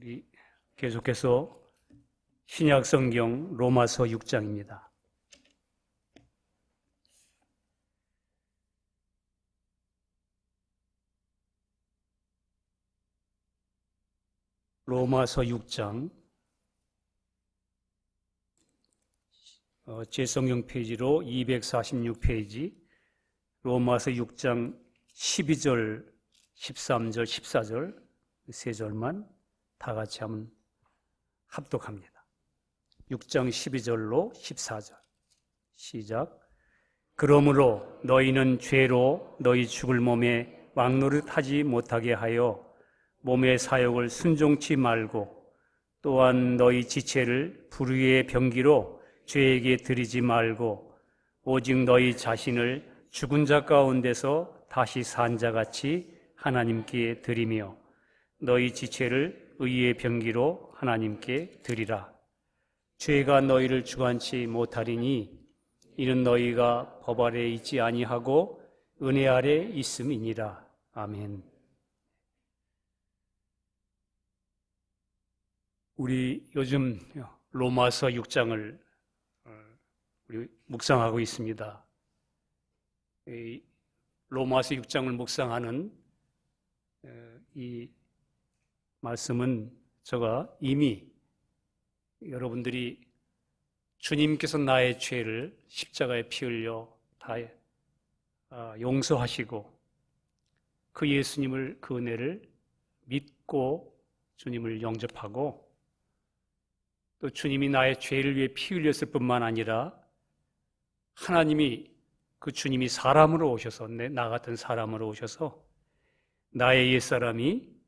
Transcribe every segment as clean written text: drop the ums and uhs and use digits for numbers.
우리 계속해서 신약 성경 로마서 6장입니다. 로마서 6장 제 성경 페이지로 246페이지 로마서 6장 12절, 13절, 14절 세 절만 다 같이 한번 합독합니다. 6장 12절로 14절 시작. 그러므로 너희는 죄로 너희 죽을 몸에 왕노릇하지 못하게 하여 몸의 사욕을 순종치 말고 또한 너희 지체를 불의의 병기로 죄에게 드리지 말고 오직 너희 자신을 죽은 자 가운데서 다시 산 자같이 하나님께 드리며 너희 지체를 의의 병기로 하나님께 드리라. 죄가 너희를 주관치 못하리니 이는 너희가 법 아래 있지 아니하고 은혜 아래 있음이니라. 아멘. 우리 요즘 로마서 6장을 우리 묵상하고 있습니다. 이 로마서 6장을 묵상하는 이 말씀은 제가 이미 여러분들이 주님께서 나의 죄를 십자가에 피 흘려 다 용서하시고 그 예수님을 그 은혜를 믿고 주님을 영접하고 또 주님이 나의 죄를 위해 피 흘렸을 뿐만 아니라 하나님이 그 주님이 사람으로 오셔서 나 같은 사람으로 오셔서 나의 옛사람이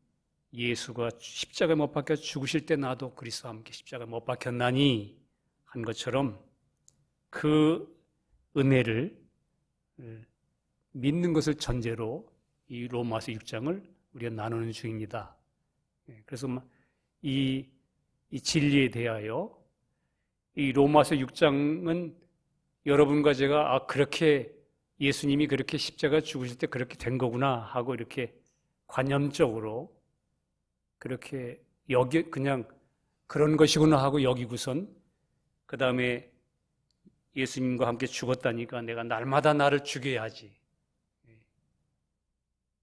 예수가 십자가에 못 박혀 죽으실 때 나도 그리스도와 함께 십자가에 못 박혔나니 한 것처럼 그 은혜를 믿는 것을 전제로 이 로마서 6장을 우리가 나누는 중입니다. 그래서 이 진리에 대하여 이 로마서 6장은 여러분과 제가 그렇게 예수님이 그렇게 십자가 죽으실 때 그렇게 된 거구나 하고 이렇게 관념적으로 그렇게 그냥 그런 것이구나 하고 여기고선 그 다음에 예수님과 함께 죽었다니까 내가 날마다 나를 죽여야지.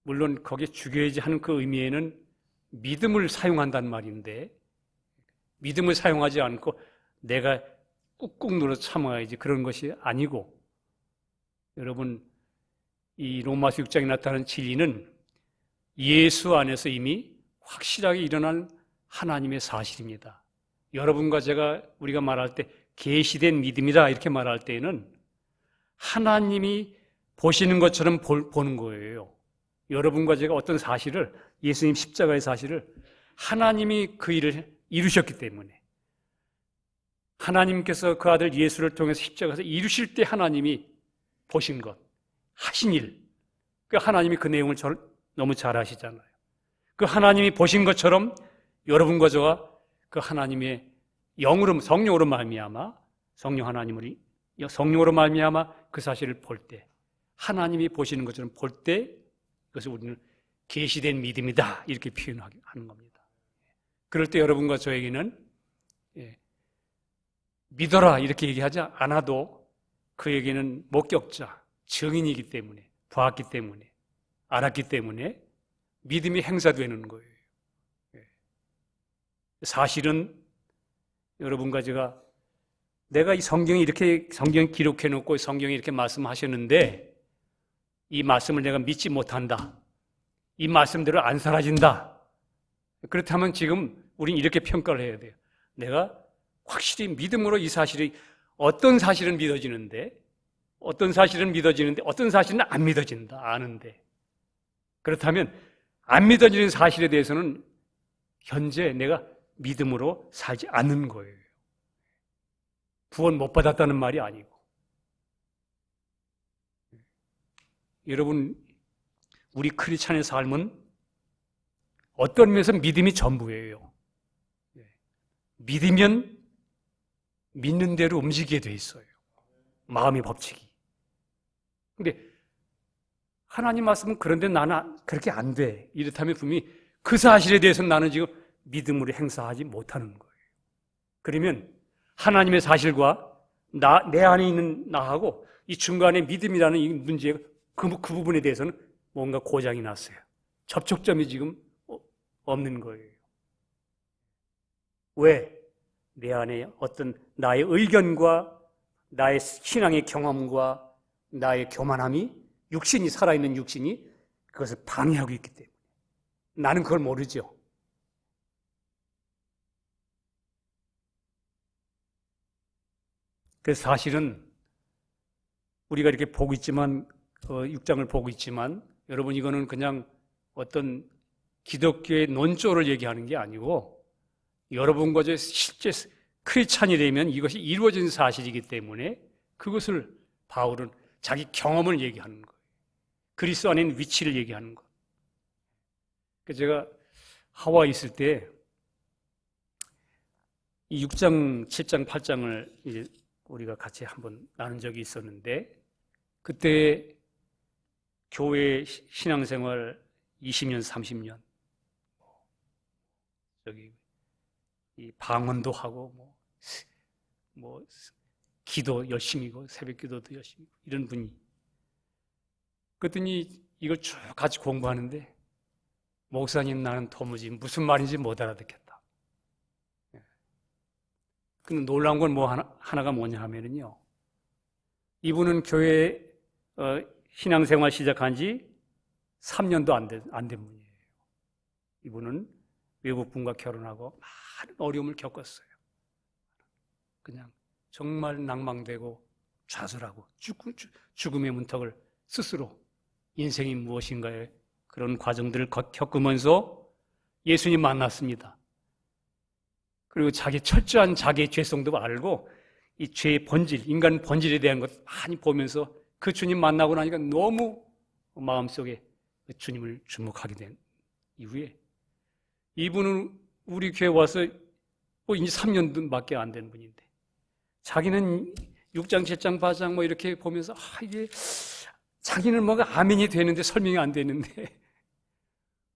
물론 거기에 죽여야지 하는 그 의미에는 믿음을 사용한단 말인데 믿음을 사용하지 않고 내가 꾹꾹 눌러 참아야지 그런 것이 아니고 여러분 이 로마서 6장에 나타나는 진리는 예수 안에서 이미 확실하게 일어난 하나님의 사실입니다. 여러분과 우리가 말할 때 계시된 믿음이다 이렇게 말할 때에는 하나님이 보시는 것처럼 보는 거예요. 여러분과 제가 어떤 사실을 예수님 십자가의 사실을 하나님이 그 일을 이루셨기 때문에 하나님께서 그 아들 예수를 통해서 십자가에서 이루실 때 하나님이 보신 것, 하신 일, 그 하나님이 그 내용을 너무 잘 아시잖아요. 그 하나님이 보신 것처럼 여러분과 저가 그 하나님의 성령으로 말미암아 성령으로 말미암아 그 사실을 볼 때 하나님이 보시는 것처럼 볼 때 그것을 우리는 계시된 믿음이다 이렇게 표현하는 겁니다. 그럴 때 여러분과 저에게는 믿어라 이렇게 얘기하지 않아도 그에게는 목격자, 증인이기 때문에 봤기 때문에 알았기 때문에 믿음이 행사되는 거예요. 사실은 여러분과 내가 이 성경에 이렇게 성경 기록해놓고 성경에 이렇게 말씀하셨는데 이 말씀을 내가 믿지 못한다. 이 말씀대로 안 사라진다. 그렇다면 지금 우린 이렇게 평가를 해야 돼요. 내가 확실히 믿음으로 이 사실이 어떤 사실은 믿어지는데 어떤 사실은 안 믿어진다. 아는데. 그렇다면 안 믿어지는 사실에 대해서는 현재 내가 믿음으로 살지 않는 거예요. 구원 못 받았다는 말이 아니고. 여러분, 우리 크리스찬의 삶은 어떤 면에서 믿음이 전부예요. 믿으면 믿는 대로 움직이게 돼 있어요. 마음의 법칙이. 근데 하나님 말씀은 그런데 나는 그렇게 안 돼. 이렇다면 분명히 그 사실에 대해서는 나는 지금 믿음으로 행사하지 못하는 거예요. 그러면 하나님의 사실과 내 안에 있는 나하고 이 중간에 믿음이라는 이 문제가 그 부분에 대해서는 뭔가 고장이 났어요. 접촉점이 지금 없는 거예요. 왜? 내 안에 어떤 나의 의견과 나의 신앙의 경험과 나의 교만함이 육신이 살아있는 육신이 그것을 방해하고 있기 때문에 나는 그걸 모르죠. 그래서 사실은 우리가 이렇게 보고 있지만 6장을 보고 있지만 여러분 이거는 그냥 어떤 기독교의 논조를 얘기하는 게 아니고 여러분과 저 실제 크리스찬이 되면 이것이 이루어진 사실이기 때문에 그것을 바울은 자기 경험을 얘기하는 거예요. 그리스도 안에 있는 위치를 얘기하는 것. 제가 하와이 있을 때 이 6장, 7장, 8장을 이제 우리가 같이 한번 나눈 적이 있었는데 그때 교회 신앙생활 20년, 30년 저기 이 방언도 하고 뭐 기도 열심히 하고 새벽 기도도 열심히 하고 이런 분이 그랬더니 이걸 쭉 같이 공부하는데 목사님 나는 도무지 무슨 말인지 못 알아듣겠다. 근데 놀라운 건 하나가 뭐냐 하면은요. 이분은 교회 신앙생활 시작한 지 3년도 안 된 분이에요. 이분은 외국분과 결혼하고 많은 어려움을 겪었어요. 그냥 정말 낭망되고 좌절하고 죽음의 문턱을 스스로 인생이 무엇인가에 그런 과정들을 겪으면서 예수님 만났습니다. 그리고 철저한 자기의 죄성도 알고 이 죄의 본질, 인간 본질에 대한 것 많이 보면서 그 주님 만나고 나니까 너무 마음속에 주님을 주목하게 된 이후에 이분은 우리 교회 와서 이제 3년밖에 안 된 분인데 자기는 6장, 7장, 8장 이렇게 보면서 이게 자기는 뭐가 아멘이 되는데 설명이 안 되는데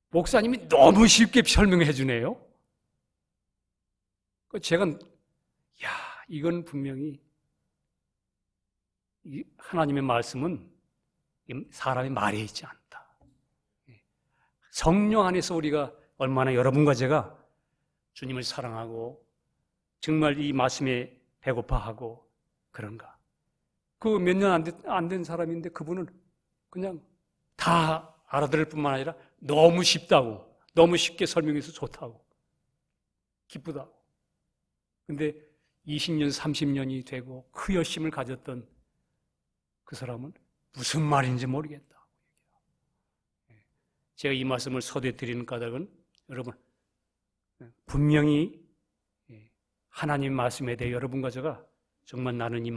목사님이 너무 쉽게 설명해 주네요. 제가 이건 분명히 하나님의 말씀은 사람의 말에 있지 않다. 성령 안에서 우리가 얼마나 여러분과 제가 주님을 사랑하고 정말 이 말씀에 배고파하고 그런가. 그 몇 년 안 된 사람인데 그분은 그냥 다 알아들을 뿐만 아니라 너무 쉽다고, 너무 쉽게 설명해서 좋다고, 기쁘다고. 근데 20년, 30년이 되고 그 열심을 가졌던 그 사람은 무슨 말인지 모르겠다. 제가 이 말씀을 서두에 드리는 까닭은 여러분 분명히 하나님 말씀에 대해 여러분과 제가 정말 나는 이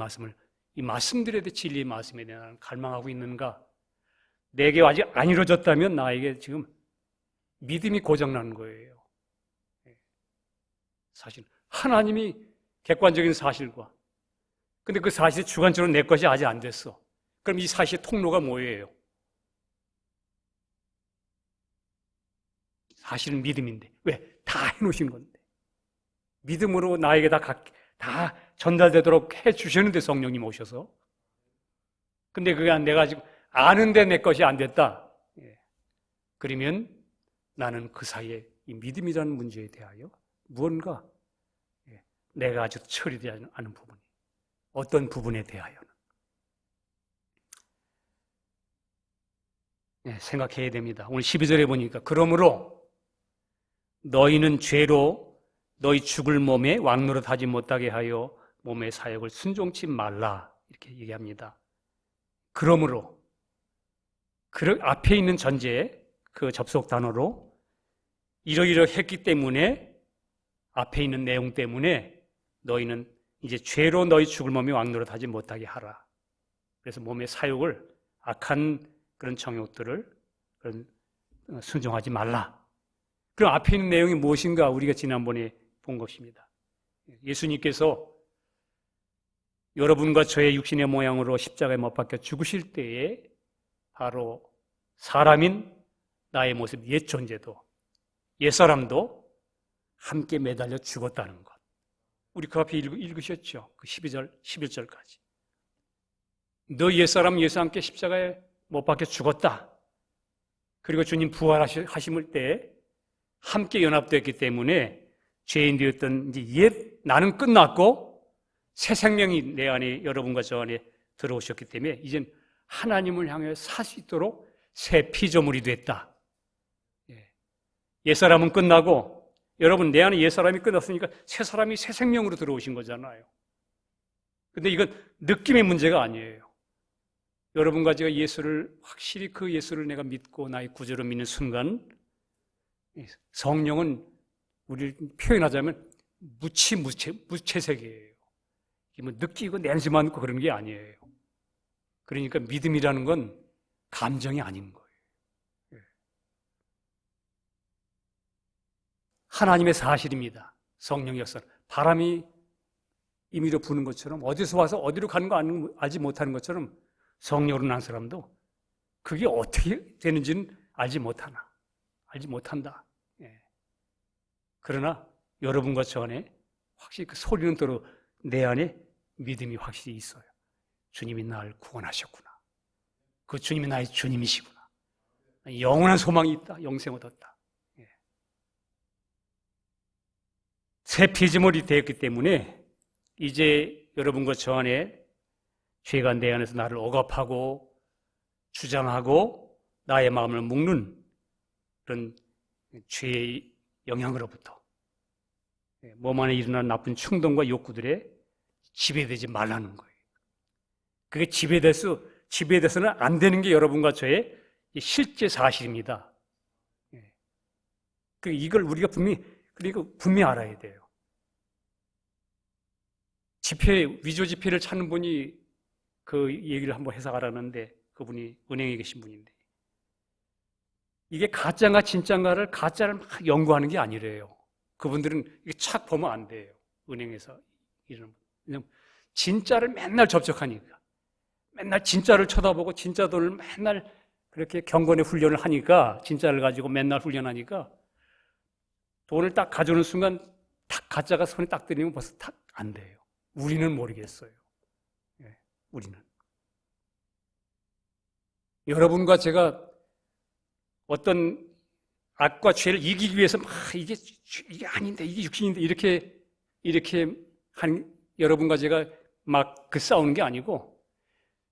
말씀들에 대해 진리의 말씀에 대해 나는 갈망하고 있는가? 내게 아직 안 이루어졌다면 나에게 지금 믿음이 고장나는 거예요. 사실 하나님이 객관적인 사실과 근데 그 사실이 주관적으로 내 것이 아직 안 됐어. 그럼 이 사실의 통로가 뭐예요? 사실은 믿음인데 왜? 다 해놓으신 건데 믿음으로 나에게 다 전달되도록 해주셨는데 성령님 오셔서 근데 그게 내가 지금 아는데 내 것이 안 됐다. 그러면 나는 그 사이에 이 믿음이라는 문제에 대하여 무언가 내가 아직 처리되지 않은 부분이 어떤 부분에 대하여는 생각해야 됩니다. 오늘 12절에 보니까 그러므로 너희는 죄로 너희 죽을 몸에 왕노릇하지 못하게 하여 몸의 사역을 순종치 말라 이렇게 얘기합니다. 그러므로 그 앞에 있는 전제 그 접속 단어로 이러이러했기 때문에 앞에 있는 내용 때문에 너희는 이제 죄로 너희 죽을 몸에 왕노릇하지 못하게 하라. 그래서 몸의 사욕을 악한 그런 정욕들을 순종하지 말라. 그럼 앞에 있는 내용이 무엇인가 우리가 지난번에 본 것입니다. 예수님께서 여러분과 저의 육신의 모양으로 십자가에 못 박혀 죽으실 때에 바로 사람인 나의 모습, 옛 존재도, 옛사람도 함께 매달려 죽었다는 것. 우리 그 앞에 읽으셨죠? 그 12절, 11절까지. 너 옛사람 예수와 함께 십자가에 못 박혀 죽었다. 그리고 주님 부활하심을 때 함께 연합되었기 때문에 죄인 되었던 이제 옛 나는 끝났고 새 생명이 내 안에 여러분과 저 안에 들어오셨기 때문에 이젠 하나님을 향해 살 수 있도록 새 피조물이 됐다. 옛사람은 끝나고 여러분 내 안에 옛사람이 끝났으니까 새 사람이 새 생명으로 들어오신 거잖아요. 근데 이건 느낌의 문제가 아니에요. 여러분과 제가 예수를 확실히 그 예수를 내가 믿고 나의 구주로 믿는 순간 성령은 우리를 표현하자면 무채색이에요. 뭐 느끼고 냄새 맡고 그런 게 아니에요. 그러니까 믿음이라는 건 감정이 아닌 거예요. 하나님의 사실입니다. 성령 역사. 바람이 임의로 부는 것처럼 어디서 와서 어디로 가는 거 알지 못하는 것처럼 성령으로 난 사람도 그게 어떻게 되는지는 알지 못한다. 그러나 여러분과 저 안에 확실히 그 소리는 들어 내 안에 믿음이 확실히 있어요. 주님이 나를 구원하셨구나. 그 주님이 나의 주님이시구나. 영원한 소망이 있다. 영생 얻었다. 새 피조물이 되었기 때문에 이제 여러분과 저 안에 죄가 내 안에서 나를 억압하고 주장하고 나의 마음을 묶는 그런 죄의 영향으로부터 몸 안에 일어나는 나쁜 충동과 욕구들에 지배되지 말라는 거예요. 그게 지배돼서는 안 되는 게 여러분과 저의 실제 사실입니다. 이걸 우리가 분명히 알아야 돼요. 위조 지폐를 찾는 분이 그 얘기를 한번 해석하라는데 그분이 은행에 계신 분인데 이게 가짜인가 진짜인가를 가짜를 막 연구하는 게 아니래요. 그분들은 이게 착 보면 안 돼요. 은행에서 이런 진짜를 맨날 접촉하니까 맨날 진짜를 쳐다보고 진짜 돈을 맨날 그렇게 경건의 훈련을 하니까 진짜를 가지고 맨날 훈련하니까 돈을 딱 가져오는 순간 딱 가짜가 손에 딱 들리면 벌써 딱 안 돼요. 우리는 모르겠어요. 우리는. 여러분과 제가 어떤 악과 죄를 이기기 위해서 막 이게 아닌데 이게 육신인데 이렇게 한 여러분과 제가 막 그 싸우는 게 아니고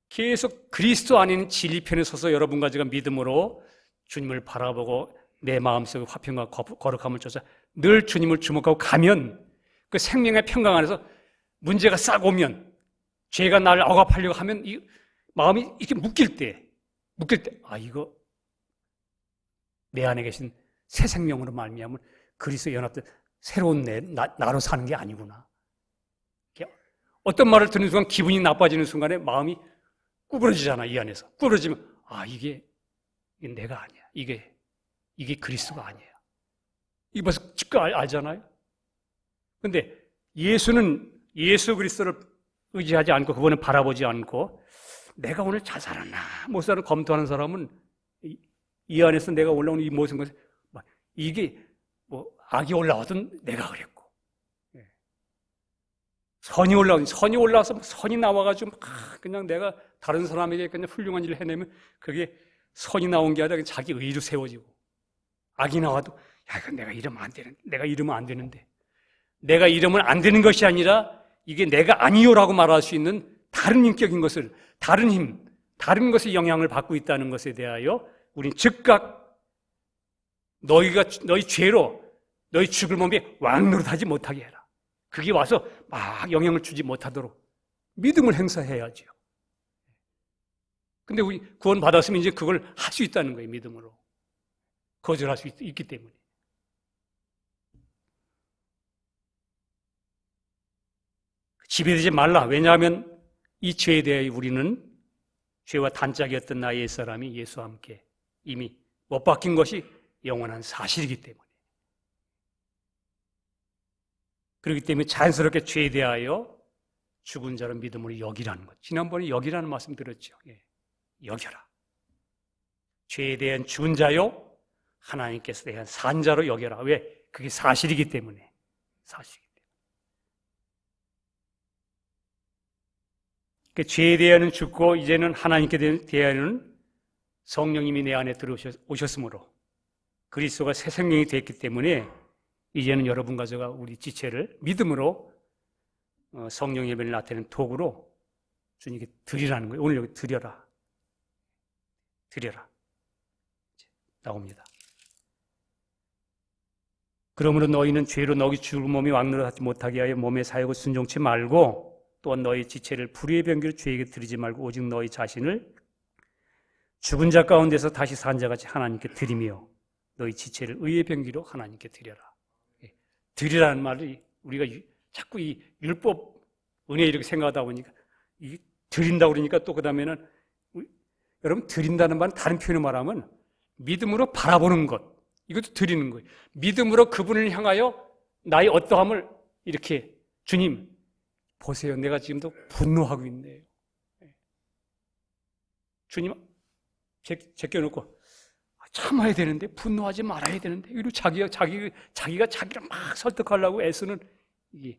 계속 그리스도 안에 있는 진리편에 서서 여러분과 제가 믿음으로 주님을 바라보고 내 마음속에 화평과 거룩함을 쫓아 늘 주님을 주목하고 가면 그 생명의 평강 안에서 문제가 싹 오면 죄가 나를 억압하려고 하면 이 마음이 이렇게 묶일 때 이거 내 안에 계신 새 생명으로 말미암은 그리스도에 연합된 새로운 나로 사는 게 아니구나. 어떤 말을 듣는 순간 기분이 나빠지는 순간에 마음이 구부러지잖아. 이 안에서 구부러지면 이게 내가 아니야. 이게 그리스도가 아니야. 이거 벌써 즉각 알잖아요. 근데 예수는 예수 그리스도를 의지하지 않고 그분을 바라보지 않고 내가 오늘 잘 살았나 못 살았나 검토하는 사람은 이 안에서 내가 올라오는 이 모든 것을 이게 뭐 악이 올라와도 내가 그랬고 선이 올라와서 선이 나와가지고 그냥 내가 다른 사람에게 그냥 훌륭한 일을 해내면 그게 선이 나온 게 아니라 자기 의로 세워지고 악이 나와도 이건 내가 이러면 안 되는데 내가 이러면 안 되는 것이 아니라 이게 내가 아니요라고 말할 수 있는 다른 인격인 것을 다른 힘, 다른 것의 영향을 받고 있다는 것에 대하여 우리는 즉각 너희 죄로 너희 죽을 몸에 왕노릇하지 못하게 해라. 그게 와서 막 영향을 주지 못하도록 믿음을 행사해야죠. 근데 우리 구원 받았으면 이제 그걸 할 수 있다는 거예요. 믿음으로 거절할 수 있기 때문에. 지배되지 말라. 왜냐하면 이 죄에 대해 우리는 죄와 단짝이었던 나의 옛사람이 예수와 함께 이미 못 바뀐 것이 영원한 사실이기 때문에. 그렇기 때문에 자연스럽게 죄에 대하여 죽은 자를 믿음으로 여기라는 것. 지난번에 여기라는 말씀 드렸죠. 여겨라. 죄에 대한 죽은 자요 하나님께서 대한 산 자로 여겨라. 왜? 그게 사실이기 때문에. 그 죄에 대하여는 죽고 이제는 하나님께 대하여는 성령님이 내 안에 들어오셨으므로 그리스도가 새 생명이 됐기 때문에 이제는 여러분과 제가 우리 지체를 믿음으로 성령 예배를 나타내는 도구로 주님께 드리라는 거예요. 오늘 여기 드려라. 나옵니다. 그러므로 너희는 죄로 너희 죽을 몸이 왕노릇하지 못하게 하여 몸에 사하고 순종치 말고 또한 너희 지체를 불의의 병기로 죄에게 드리지 말고 오직 너희 자신을 죽은 자 가운데서 다시 산 자같이 하나님께 드리며 너희 지체를 의의 병기로 하나님께 드려라. 드리라는 말이 우리가 자꾸 이 율법 은혜 이렇게 생각하다 보니까 이 드린다고 그러니까 또 그 다음에는 여러분 드린다는 말은 다른 표현을 말하면 믿음으로 바라보는 것, 이것도 드리는 거예요. 믿음으로 그분을 향하여 나의 어떠함을 이렇게 주님 보세요. 내가 지금도 분노하고 있네요. 주님 제껴놓고 참아야 되는데 분노하지 말아야 되는데 이리고 자기가 자기를 막 설득하려고 애쓰는 이게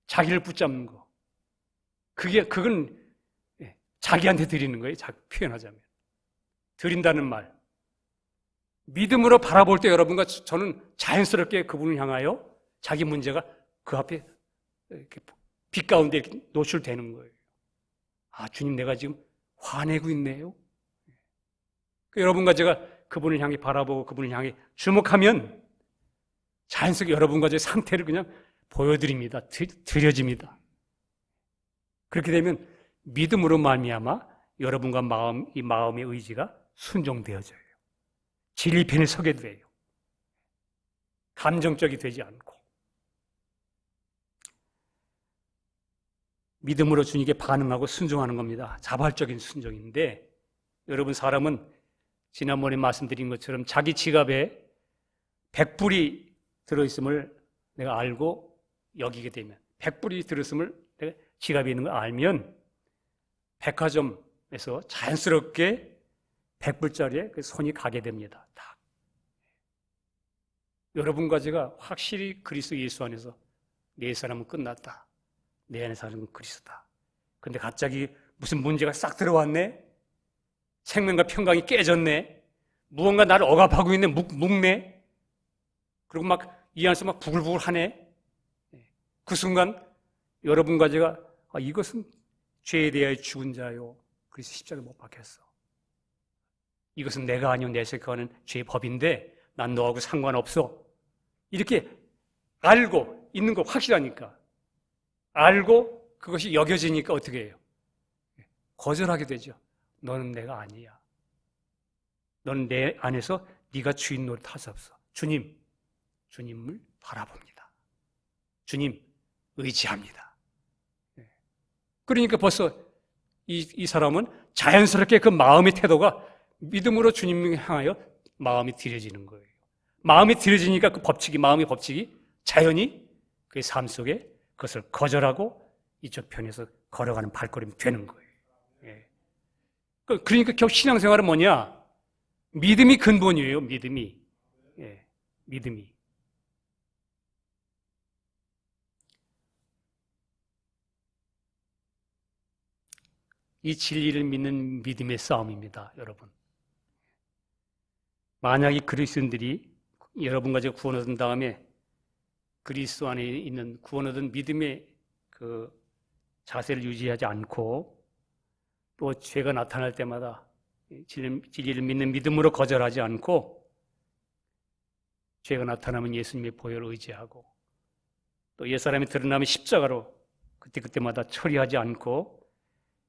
자기를 붙잡는 거. 그건 자기한테 드리는 거예요. 표현하자면 드린다는 말. 믿음으로 바라볼 때 여러분과 저는 자연스럽게 그분을 향하여 자기 문제가 그 앞에 이렇게 빛 가운데 이렇게 노출되는 거예요. 아, 주님 내가 지금 화내고 있네요. 여러분과 제가 그분을 향해 바라보고 그분을 향해 주목하면 자연스럽게 여러분과 제 상태를 그냥 보여드립니다. 드려집니다. 그렇게 되면 믿음으로 말미암아 여러분과 이 마음의 의지가 순종되어져요. 진리 편에 서게 돼요. 감정적이 되지 않고 믿음으로 주님께 반응하고 순종하는 겁니다. 자발적인 순종인데 여러분 사람은 지난번에 말씀드린 것처럼 자기 지갑에 100불이 들어있음을 내가 알고 여기게 되면 100불이 들었음을 내가 지갑에 있는 걸 알면 백화점에서 자연스럽게 100불짜리에 그 손이 가게 됩니다. 딱. 여러분과 제가 확실히 그리스도 예수 안에서 내 사람은 끝났다. 내 안에 사는 건 그리스도다. 근데 갑자기 무슨 문제가 싹 들어왔네? 생명과 평강이 깨졌네? 무언가 나를 억압하고 있네? 묵네? 그리고 막 이 안에서 막 부글부글 하네? 그 순간 여러분과 제가 이것은 죄에 대하여 죽은 자요. 그래서 십자가에 못 박혔어. 이것은 내가 아니요 내 생각하는 죄의 법인데 난 너하고 상관없어. 이렇게 알고 있는 거 확실하니까 알고 그것이 여겨지니까 어떻게 해요? 거절하게 되죠. 너는 내가 아니야. 너는 내 안에서 네가 주인 노릇 할 수 없어. 주님을 바라봅니다. 주님 의지합니다. 그러니까 벌써 이 사람은 자연스럽게 그 마음의 태도가 믿음으로 주님을 향하여 마음이 들여지는 거예요. 마음이 들여지니까 그 마음의 법칙이 자연히 그의 삶 속에 그것을 거절하고 이쪽 편에서 걸어가는 발걸음이 되는 거예요. 그러니까 결국 신앙생활은 뭐냐? 믿음이 근본이에요. 믿음이. 이 진리를 믿는 믿음의 싸움입니다, 여러분. 만약 이 그리스도인들이 여러분과 제가 구원 얻은 다음에 그리스도 안에 있는 구원 얻은 믿음의 그 자세를 유지하지 않고 또 죄가 나타날 때마다 진리를 믿는 믿음으로 거절하지 않고 죄가 나타나면 예수님의 보혈을 의지하고 또 옛사람이 드러나면 십자가로 그때마다 처리하지 않고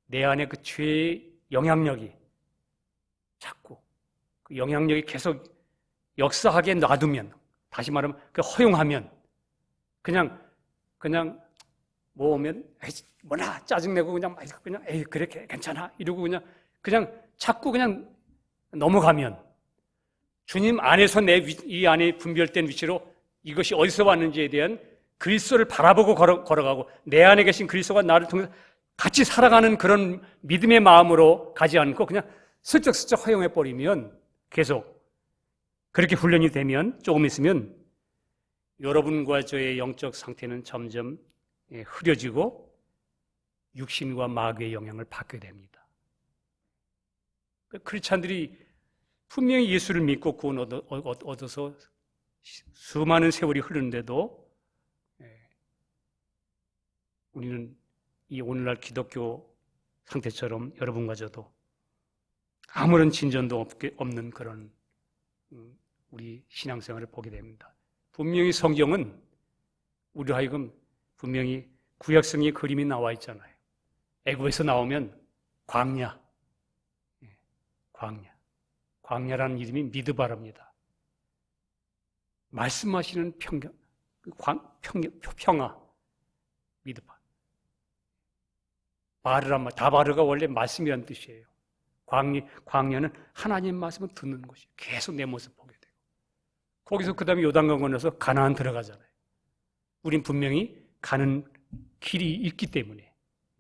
내 안에 그 죄의 영향력이 자꾸 그 영향력이 계속 역사하게 놔두면 다시 말하면 그 허용하면 그냥 뭐 오면 뭐나 짜증내고 그냥 에이 그래 괜찮아 이러고 그냥 자꾸 그냥 넘어가면 주님 안에서 이 안에 분별된 위치로 이것이 어디서 왔는지에 대한 그리스도를 바라보고 걸어가고 내 안에 계신 그리스도가 나를 통해서 같이 살아가는 그런 믿음의 마음으로 가지 않고 그냥 슬쩍슬쩍 허용해버리면 계속 그렇게 훈련이 되면 조금 있으면 여러분과 저의 영적 상태는 점점 흐려지고 육신과 마귀의 영향을 받게 됩니다. 크리스찬들이 분명히 예수를 믿고 구원 얻어서 수많은 세월이 흐르는데도 우리는 이 오늘날 기독교 상태처럼 여러분과 저도 아무런 진전도 없는 그런 우리 신앙생활을 보게 됩니다. 분명히 성경은 우리 하여금 분명히 구약성의 그림이 나와 있잖아요. 애굽에서 나오면 광야라는 이름이 미드바랍니다. 말씀하시는 평화, 미드바. 다바르가 원래 말씀이라는 뜻이에요. 광야는 하나님 말씀을 듣는 곳이에요. 계속 내 모습 보게 되고. 거기서 그 다음에 요단강 건너서 가나안 들어가잖아요. 우린 분명히 가는 길이 있기 때문에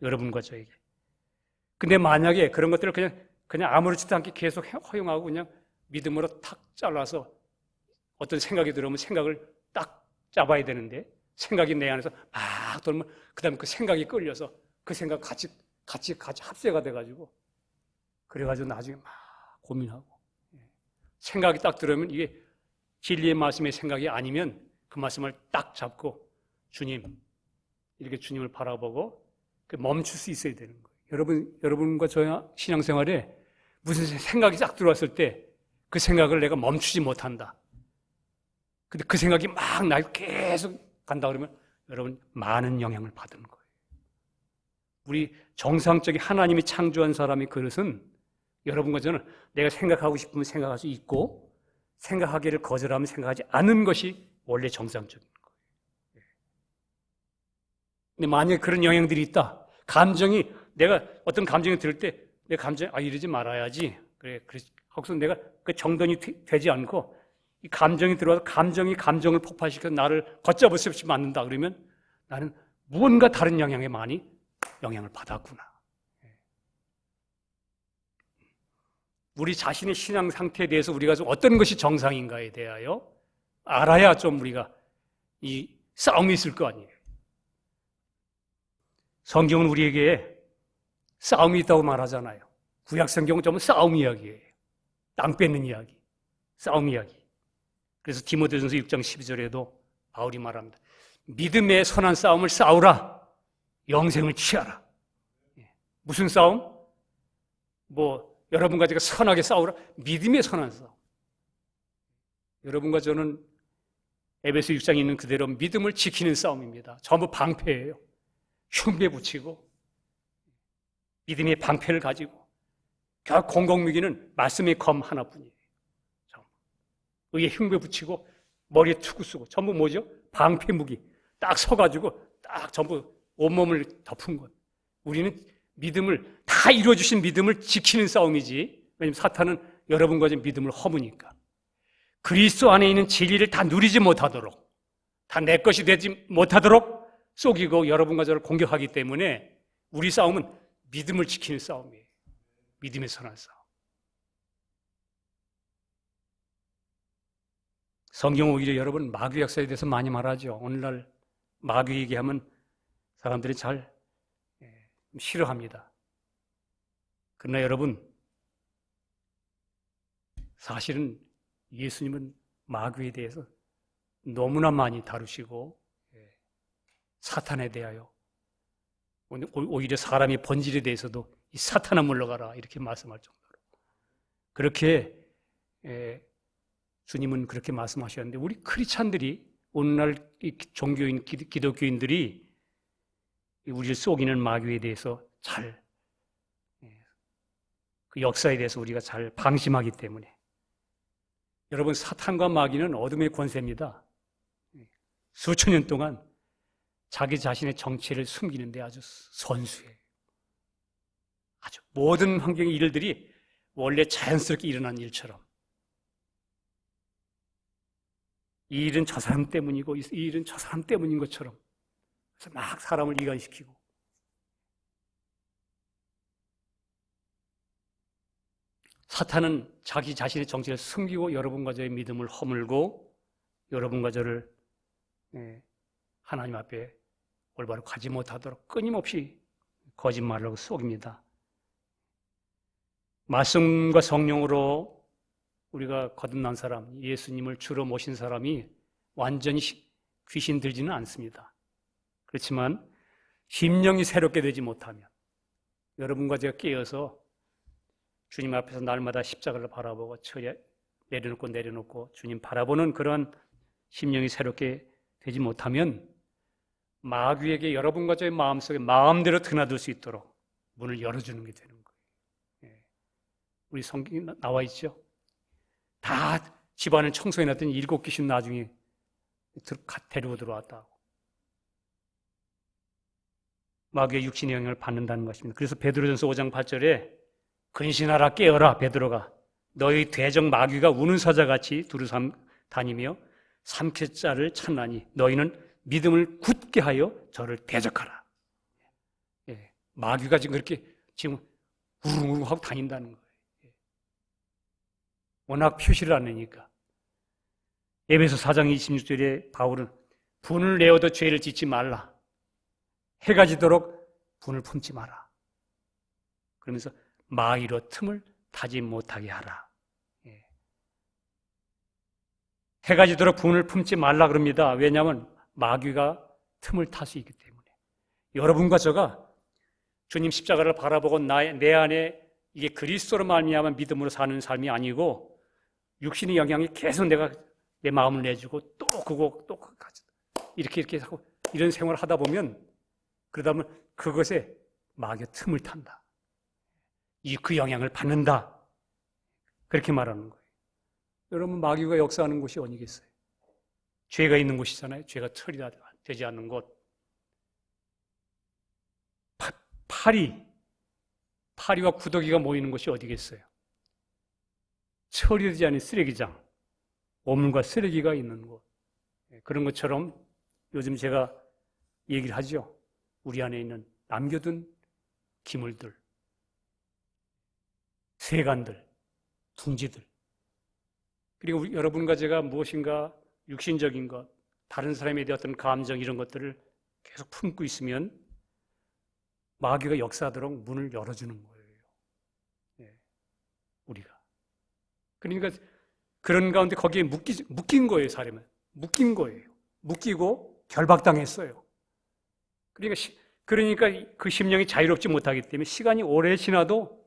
여러분과 저에게. 근데 만약에 그런 것들을 그냥 아무렇지도 않게 계속 허용하고 그냥 믿음으로 탁 잘라서 어떤 생각이 들어오면 생각을 딱 잡아야 되는데 생각이 내 안에서 막 돌면 그 다음에 그 생각이 끌려서 그 생각 같이 합세가 돼가지고 그래가지고 나중에 막 고민하고 생각이 딱 들어오면 이게 진리의 말씀의 생각이 아니면 그 말씀을 딱 잡고 주님 이렇게 주님을 바라보고 멈출 수 있어야 되는 거예요. 여러분과 저의 신앙생활에 무슨 생각이 딱 들어왔을 때 그 생각을 내가 멈추지 못한다. 근데 그 생각이 막 날 계속 간다 그러면 여러분 많은 영향을 받는 거예요. 우리 정상적인 하나님이 창조한 사람의 그릇은 여러분과 저는 내가 생각하고 싶으면 생각할 수 있고 생각하기를 거절하면 생각하지 않는 것이 원래 정상적인 거예요. 근데 만약에 그런 영향들이 있다. 내가 어떤 감정이 들 때 내 감정이 이러지 말아야지. 그래. 거기서 내가 그 정돈이 되지 않고 이 감정이 들어와서 감정을 폭발시켜서 나를 걷잡을 수 없이 만든다 그러면 나는 무언가 다른 영향에 많이 영향을 받았구나. 우리 자신의 신앙 상태에 대해서 우리가 좀 어떤 것이 정상인가에 대하여 알아야 좀 우리가 이 싸움이 있을 거 아니에요. 성경은 우리에게 싸움이 있다고 말하잖아요. 구약 성경은 전부 싸움 이야기예요. 땅 뺏는 이야기, 싸움 이야기. 그래서 디모데전서 6장 12절에도 바울이 말합니다. 믿음의 선한 싸움을 싸우라. 영생을 취하라. 무슨 싸움? 여러분과 제가 선하게 싸우라. 믿음의 선한 싸움. 여러분과 저는 에베소 6장에 있는 그대로 믿음을 지키는 싸움입니다. 전부 방패예요. 흉배 붙이고 믿음의 방패를 가지고 결국 공공무기는 말씀의 검 하나뿐이에요. 의에 흉배 붙이고 머리에 투구 쓰고 전부 뭐죠? 방패 무기 딱 서가지고 딱 전부 온몸을 덮은 것. 우리는 믿음을 다 이루어주신 믿음을 지키는 싸움이지. 왜냐하면 사탄은 여러분과 제 믿음을 허무니까. 그리스도 안에 있는 진리를 다 누리지 못하도록 다 내 것이 되지 못하도록 속이고 여러분과 저를 공격하기 때문에 우리 싸움은 믿음을 지키는 싸움이에요. 믿음의 선한 싸움. 성경은 오히려 여러분 마귀 역사에 대해서 많이 말하죠. 오늘날 마귀 얘기하면 사람들이 잘 싫어합니다. 그러나 여러분 사실은 예수님은 마귀에 대해서 너무나 많이 다루시고 사탄에 대하여 오히려 사람의 본질에 대해서도 이 사탄아 물러가라 이렇게 말씀할 정도로 그렇게 주님은 그렇게 말씀하셨는데 우리 크리스찬들이 오늘날 종교인 기독교인들이 우리를 속이는 마귀에 대해서 그 역사에 대해서 우리가 잘 방심하기 때문에 여러분 사탄과 마귀는 어둠의 권세입니다. 수천 년 동안 자기 자신의 정체를 숨기는 데 아주 선수해요. 아주 모든 환경의 일들이 원래 자연스럽게 일어난 일처럼 이 일은 저 사람 때문이고 이 일은 저 사람 때문인 것처럼 그래서 막 사람을 이간시키고 사탄은 자기 자신의 정체를 숨기고 여러분과 저의 믿음을 허물고 여러분과 저를 하나님 앞에 올바로 가지 못하도록 끊임없이 거짓말을 하고 속입니다. 말씀과 성령으로 우리가 거듭난 사람, 예수님을 주로 모신 사람이 완전히 귀신 들지는 않습니다. 그렇지만 심령이 새롭게 되지 못하면 여러분과 제가 깨어서 주님 앞에서 날마다 십자가를 바라보고 처에 내려놓고 주님 바라보는 그런 심령이 새롭게 되지 못하면 마귀에게 여러분과 저의 마음속에 마음대로 드나들 수 있도록 문을 열어주는 게 되는 거예요. 우리 성경에 나와 있죠. 다 집안을 청소해놨더니 7 귀신 나중에 데리고 들어왔다고. 마귀의 육신의 영향을 받는다는 것입니다. 그래서 베드로전서 5장 8절에 근신하라 깨어라 베드로가 너희 대적 마귀가 우는 사자같이 두루 다니며 삼켜자를 찾나니 너희는 믿음을 굳게 하여 저를 대적하라. 마귀가 지금 그렇게 지금 우릉우릉 하고 다닌다는 거예요. 워낙 표시를 안 내니까. 에베소 4장 26절에 바울은 분을 내어도 죄를 짓지 말라. 해가 지도록 분을 품지 마라. 그러면서 마귀로 틈을 타지 못하게 하라. 해가 지도록 분을 품지 말라 그럽니다. 왜냐하면 마귀가 틈을 탈 수 있기 때문에. 여러분과 저가 주님 십자가를 바라보고 내 안에 이게 그리스도로 말미암아 믿음으로 사는 삶이 아니고 육신의 영향이 계속 내 마음을 내주고 또 그거 이렇게 하고 이런 생활을 하다 보면 그러다 보면 그것에 마귀의 틈을 탄다. 그 영향을 받는다. 그렇게 말하는 거예요. 여러분 마귀가 역사하는 곳이 어디겠어요? 죄가 있는 곳이잖아요. 죄가 처리되지 않는 곳. 파리와 구더기가 모이는 곳이 어디겠어요? 처리되지 않은 쓰레기장, 오물과 쓰레기가 있는 곳. 그런 것처럼 요즘 제가 얘기를 하죠. 우리 안에 있는 남겨둔 기물들, 세간들, 둥지들. 그리고 여러분과 제가 무엇인가 육신적인 것, 다른 사람에 대한 어떤 감정 이런 것들을 계속 품고 있으면 마귀가 역사하도록 문을 열어주는 거예요. 우리가. 그러니까 그런 가운데 거기에 묶인 거예요, 사람은. 묶인 거예요. 묶이고 결박당했어요. 그러니까 그 심령이 자유롭지 못하기 때문에 시간이 오래 지나도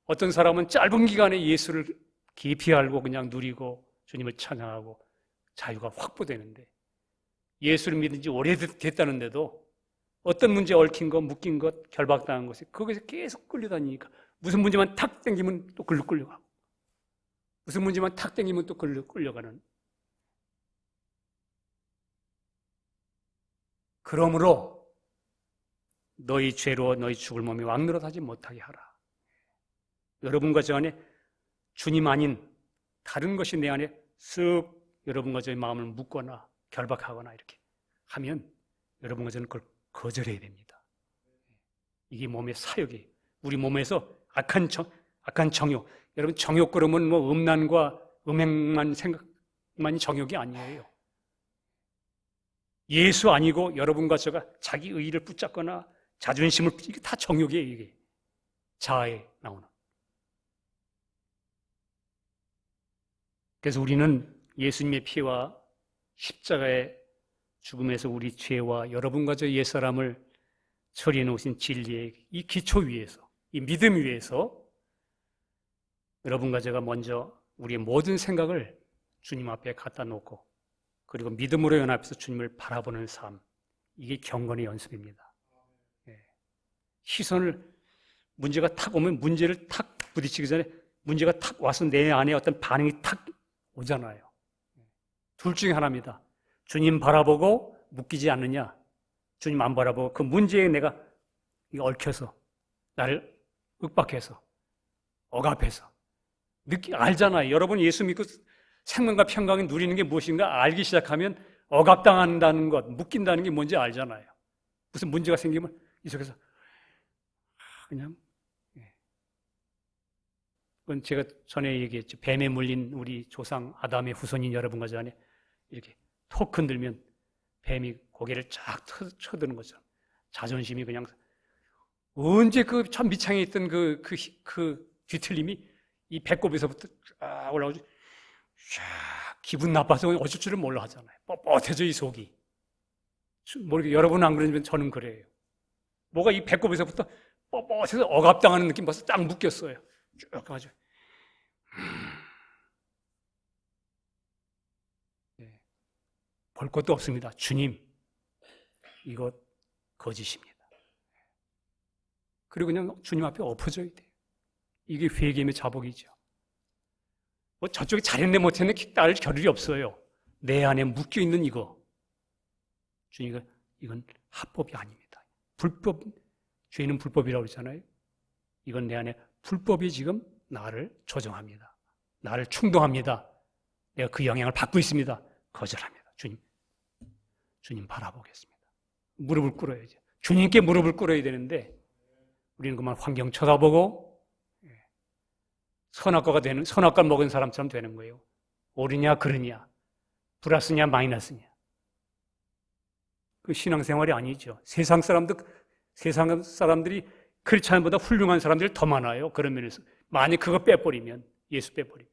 어떤 사람은 짧은 기간에 예수를 깊이 알고 그냥 누리고 주님을 찬양하고 자유가 확보되는데 예수를 믿은 지 오래됐다는데도 어떤 문제에 얽힌 것, 묶인 것, 결박당한 것에 거기서 계속 끌려다니니까 무슨 문제만 탁 땡기면 또 끌려가고 무슨 문제만 탁 땡기면 또 끌려가는. 그러므로 너희 죄로 너희 죽을 몸이 왕노릇하지 못하게 하라. 여러분과 저 안에 주님 아닌 다른 것이 내 안에 쓱 여러분과 저의 마음을 묶거나 결박하거나 이렇게 하면 여러분과 저는 그걸 거절해야 됩니다. 이게 몸의 사욕이에요. 우리 몸에서 악한 정욕. 여러분 정욕 그러면 뭐 음란과 음행만 생각만이 정욕이 아니에요. 예수 아니고 여러분과 저가 자기 의의를 붙잡거나 자존심을 이게 다 정욕이에요. 이게 자아에 나오는. 그래서 우리는 예수님의 피와 십자가의 죽음에서 우리 죄와 여러분과 저 옛사람을 처리해 놓으신 진리의 이 기초 위에서, 이 믿음 위에서 여러분과 제가 먼저 우리의 모든 생각을 주님 앞에 갖다 놓고 그리고 믿음으로 연합해서 주님을 바라보는 삶, 이게 경건의 연습입니다. 시선을 문제가 탁 오면 문제를 탁 부딪히기 전에 문제가 탁 와서 내 안에 어떤 반응이 탁 오잖아요. 둘 중에 하나입니다. 주님 바라보고 묶이지 않느냐, 주님 안 바라보고 그 문제에 내가 얽혀서 나를 윽박해서 억압해서 알잖아요. 여러분 예수 믿고 생명과 평강을 누리는 게 무엇인가 알기 시작하면 억압당한다는 것, 묶인다는 게 뭔지 알잖아요. 무슨 문제가 생기면 이 속에서 그냥 그건 제가 전에 얘기했죠. 뱀에 물린 우리 조상 아담의 후손인 여러분과 저 안에 이렇게 톡 흔들면 뱀이 고개를 쫙 쳐드는 것처럼 자존심이 그냥 언제 그 참 밑창에 있던 그 뒤틀림이 이 배꼽에서부터 올라오지. 기분 나빠서 어쩔 줄을 몰라 하잖아요. 뻣뻣해져 이 속이. 모르게 여러분 안 그러면 저는 그래요. 뭐가 이 배꼽에서부터 뻣뻣해서 억압당하는 느낌 벌써 딱 묶였어요. 쭉 가지고. 네. 볼 것도 없습니다. 주님, 이거 거짓입니다. 그리고 그냥 주님 앞에 엎어져야 돼요. 이게 회개의 자복이죠. 뭐 저쪽이 잘했네 못했네 따를 겨를이 없어요. 내 안에 묶여있는 이거. 주님, 이건 합법이 아닙니다. 불법, 죄는 불법이라고 그러잖아요. 이건 내 안에 불법이 지금 나를 조정합니다. 나를 충동합니다. 내가 그 영향을 받고 있습니다. 거절합니다. 주님 바라보겠습니다. 무릎을 꿇어야죠. 주님께 무릎을 꿇어야 되는데 우리는 그만 환경 쳐다보고 선악과 먹은 사람처럼 되는 거예요. 옳으냐 그르냐, 플러스냐 마이너스냐. 그 신앙생활이 아니죠. 세상 사람들이 크리스찬보다 훌륭한 사람들이 더 많아요. 그런 면에서 만약 그거 빼버리면, 예수 빼버리면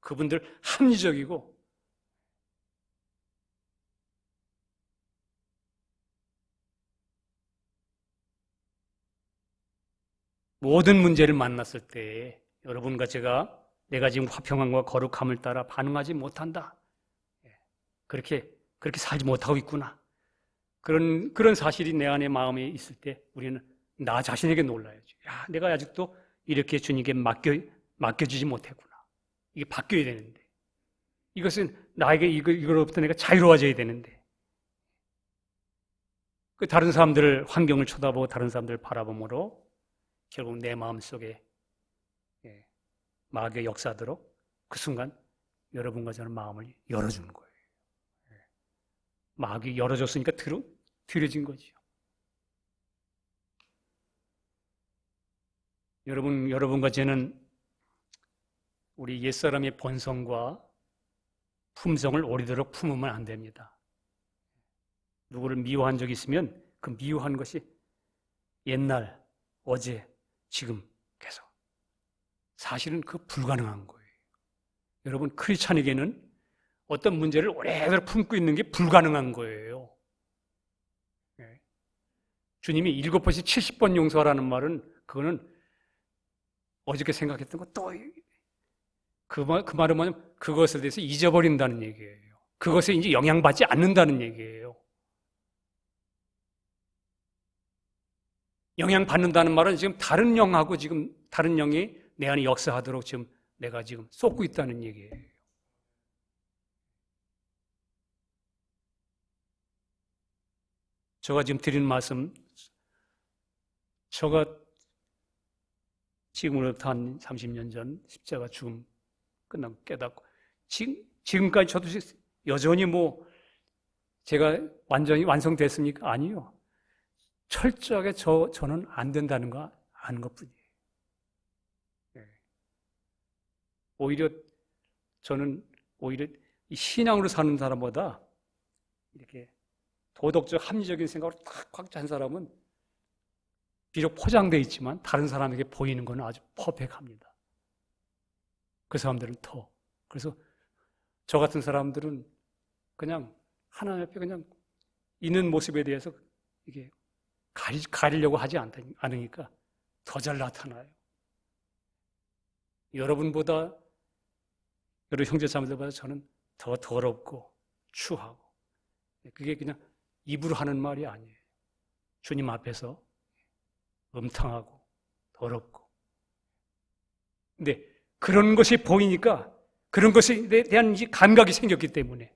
그분들 합리적이고 모든 문제를 만났을 때 여러분과 내가 지금 화평함과 거룩함을 따라 반응하지 못한다. 그렇게 살지 못하고 있구나. 그런 사실이 내 안에 마음에 있을 때 우리는 나 자신에게 놀라야죠. 야, 내가 아직도 이렇게 주님께 맡겨주지 못했구나. 이게 바뀌어야 되는데. 이것은 나에게 이거로부터 내가 자유로워져야 되는데. 그 다른 사람들 환경을 쳐다보고 다른 사람들을 바라봄으로 결국 내 마음속에 마귀의 역사도록 그 순간 여러분과 저는 마음을 열어주는 거예요. 마귀 열어줬으니까 들여진 거죠. 여러분과 저는 우리 옛사람의 본성과 품성을 오래도록 품으면 안 됩니다. 누구를 미워한 적이 있으면 그 미워한 것이 옛날, 어제, 지금 계속. 사실은 그 불가능한 거예요. 여러분, 크리스찬에게는 어떤 문제를 오래도록 품고 있는 게 불가능한 거예요. 주님이 7번씩 70번 용서하라는 말은 그거는 어저께 생각했던 거 또 그 말은 뭐냐면 그것에 대해서 잊어버린다는 얘기예요. 그것에 이제 영향받지 않는다는 얘기예요. 영향받는다는 말은 지금 다른 영하고 지금 다른 영이 내 안에 역사하도록 지금 내가 지금 쏟고 있다는 얘기예요. 제가 지금 드리는 말씀, 제가 지금으로부터 한 30년 전 십자가 죽음 끝나고 깨닫고 지금까지 저도 여전히 뭐 제가 완전히 완성됐습니까? 아니요. 철저하게 저는 안 된다는 거 아는 것뿐이에요. 오히려 저는 이 신앙으로 사는 사람보다 이렇게 도덕적 합리적인 생각으로 꽉 찬 사람은 비록 포장되어 있지만 다른 사람에게 보이는 건 아주 퍼펙트합니다. 그 사람들은 더. 그래서 저 같은 사람들은 그냥 하나님 앞에 그냥 있는 모습에 대해서 이게 가리려고 하지 않으니까 더 잘 나타나요. 여러분 형제 자매들보다 저는 더 더럽고 추하고 그게 그냥 입으로 하는 말이 아니에요. 주님 앞에서 음탕하고 더럽고. 근데 그런 것이 보이니까 그런 것에 대한 감각이 생겼기 때문에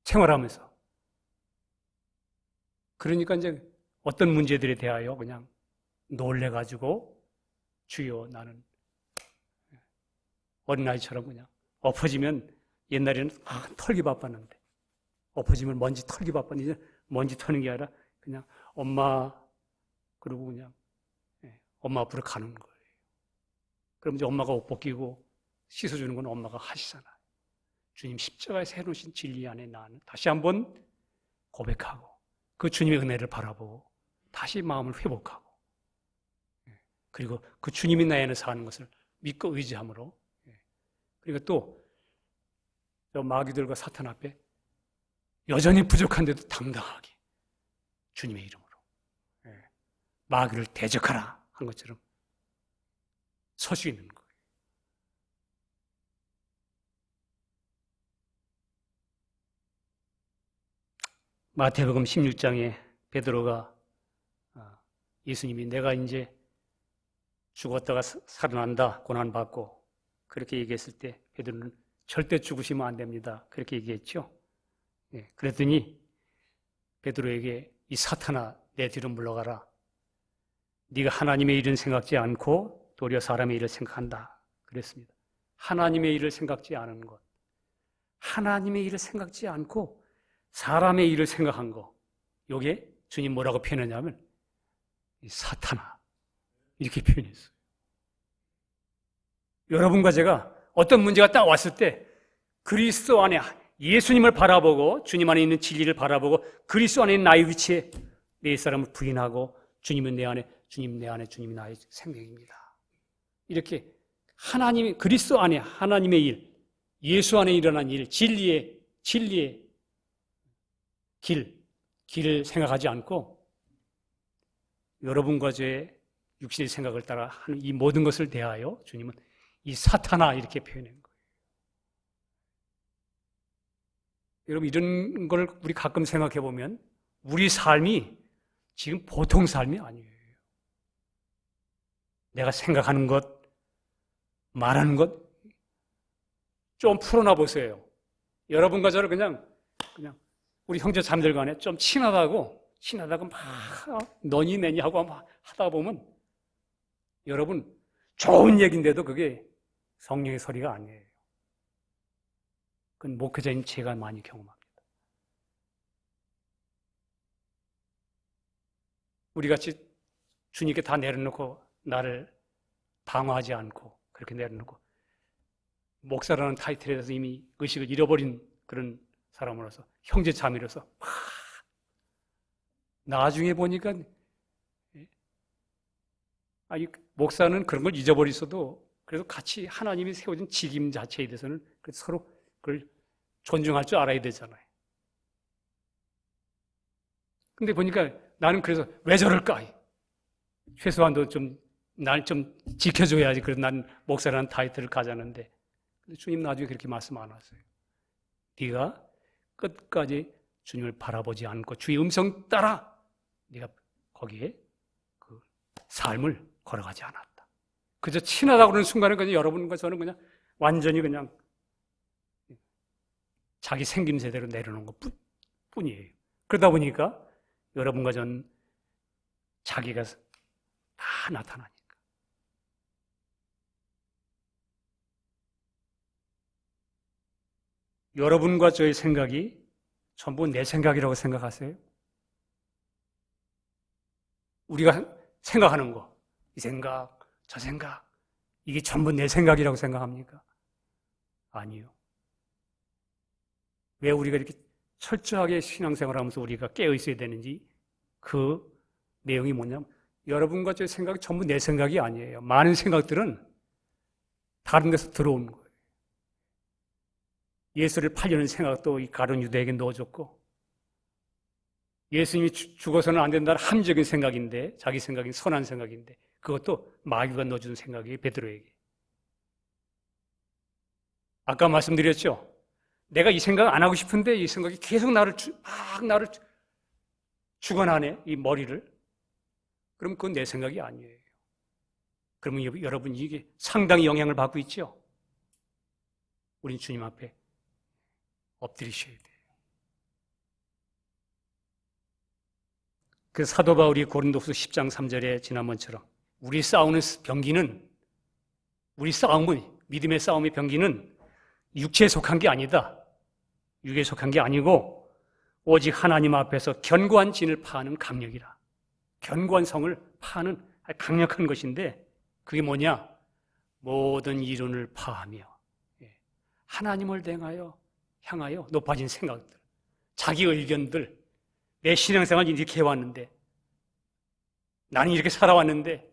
생활하면서 그러니까 이제 어떤 문제들에 대하여 그냥 놀래가지고 주여 나는 어린아이처럼 그냥 엎어지면 옛날에는 털기 바빴는데 엎어지면 먼지 털기 바빴는데 이제 먼지 터는 게 아니라 그냥 엄마 그러고 그냥 엄마 앞으로 가는 거예요. 그럼 이제 엄마가 옷 벗기고 씻어주는 건 엄마가 하시잖아요. 주님 십자가에서 해놓으신 진리 안에 나는 다시 한번 고백하고 그 주님의 은혜를 바라보고 다시 마음을 회복하고 그리고 그 주님이 나 안에 사는 것을 믿고 의지함으로 그리고 또 마귀들과 사탄 앞에 여전히 부족한데도 당당하게 주님의 이름으로 마귀를 대적하라 한 것처럼 설 수 있는 거예요. 마태복음 16장에 베드로가 예수님이 내가 이제 죽었다가 살아난다 고난받고 그렇게 얘기했을 때 베드로는 절대 죽으시면 안 됩니다. 그렇게 얘기했죠. 그랬더니 베드로에게 이 사탄아 내 뒤로 물러가라. 네가 하나님의 일은 생각지 않고 도리어 사람의 일을 생각한다. 그랬습니다. 하나님의 일을 생각지 않은 것. 하나님의 일을 생각지 않고 사람의 일을 생각한 거. 요게 주님 뭐라고 표현하냐면 이 사탄아 이렇게 표현했어요. 여러분과 제가 어떤 문제가 딱 왔을 때 그리스도 안에 예수님을 바라보고 주님 안에 있는 진리를 바라보고 그리스도 안에 있는 나의 위치에 내 사람을 부인하고 주님은 내 안에 주님 내 안에 주님이 나의 생명입니다. 이렇게 하나님이 그리스도 안에 하나님의 일, 예수 안에 일어난 일, 진리의 길을 생각하지 않고 여러분과 저의 육신의 생각을 따라 하는 이 모든 것을 대하여 주님은 이 사탄아 이렇게 표현한 거예요. 여러분 이런 걸 우리 가끔 생각해 보면 우리 삶이 지금 보통 삶이 아니에요. 내가 생각하는 것, 말하는 것 좀 풀어놔 보세요. 여러분과 저를 그냥 우리 형제 자매들 간에 좀 친하다고 막 너니 내니 하고 막 하다 보면 여러분 좋은 얘기인데도 그게 성령의 소리가 아니에요. 그건 목회자인 제가 많이 경험합니다. 우리 같이 주님께 다 내려놓고 나를 방어하지 않고 그렇게 내려놓고 목사라는 타이틀에서 이미 의식을 잃어버린 그런 사람으로서 형제 자매로서 나중에 보니까 이 목사는 그런 걸 잊어버렸어도 그래도 같이 하나님이 세워진 직임 자체에 대해서는 서로 그걸 존중할 줄 알아야 되잖아요. 근데 보니까 나는 그래서 왜 저럴까? 최소한도 날 좀 지켜줘야지. 그래서 난 목사라는 타이틀을 가졌는데 주님 나중에 그렇게 말씀 안 하세요. 네가 끝까지 주님을 바라보지 않고 주의 음성 따라 네가 거기에 그 삶을 걸어가지 않았다. 그저 친하다고 그러는 순간에 그냥 여러분과 저는 그냥 완전히 그냥 자기 생김새대로 내려놓은 것 뿐이에요. 그러다 보니까 여러분과 전 자기가 다 나타나니까. 여러분과 저의 생각이 전부 내 생각이라고 생각하세요? 우리가 생각하는 거, 이 생각, 저 생각, 이게 전부 내 생각이라고 생각합니까? 아니요. 왜 우리가 이렇게 철저하게 신앙생활을 하면서 우리가 깨어 있어야 되는지 그 내용이 뭐냐면 여러분과 저의 생각이 전부 내 생각이 아니에요. 많은 생각들은 다른 데서 들어오는 거예요. 예수를 팔려는 생각도 이 가룟 유다에게 넣어줬고 예수님이 죽어서는 안 된다는 함정적인 생각인데 자기 생각이 선한 생각인데 그것도 마귀가 넣어준 생각이에요. 베드로에게. 아까 말씀드렸죠. 내가 이 생각 안 하고 싶은데 이 생각이 계속 나를 주관하네. 이 머리를. 그럼 그건 내 생각이 아니에요. 그러면 여러분 이게 상당히 영향을 받고 있죠. 우린 주님 앞에 엎드리셔야 돼요. 그 사도 바울이 고린도후서 10장 3절에 지난번처럼 우리 싸우는 병기는 우리 싸움은 믿음의 싸움의 병기는 육체에 속한 게 아니다. 육에 속한 게 아니고 오직 하나님 앞에서 견고한 진을 파는 강력이라. 견고한 성을 파는 강력한 것인데 그게 뭐냐? 모든 이론을 파하며 하나님을 대하여 향하여 높아진 생각들, 자기 의견들, 내 신앙생활 이렇게 해왔는데, 나는 이렇게 살아왔는데,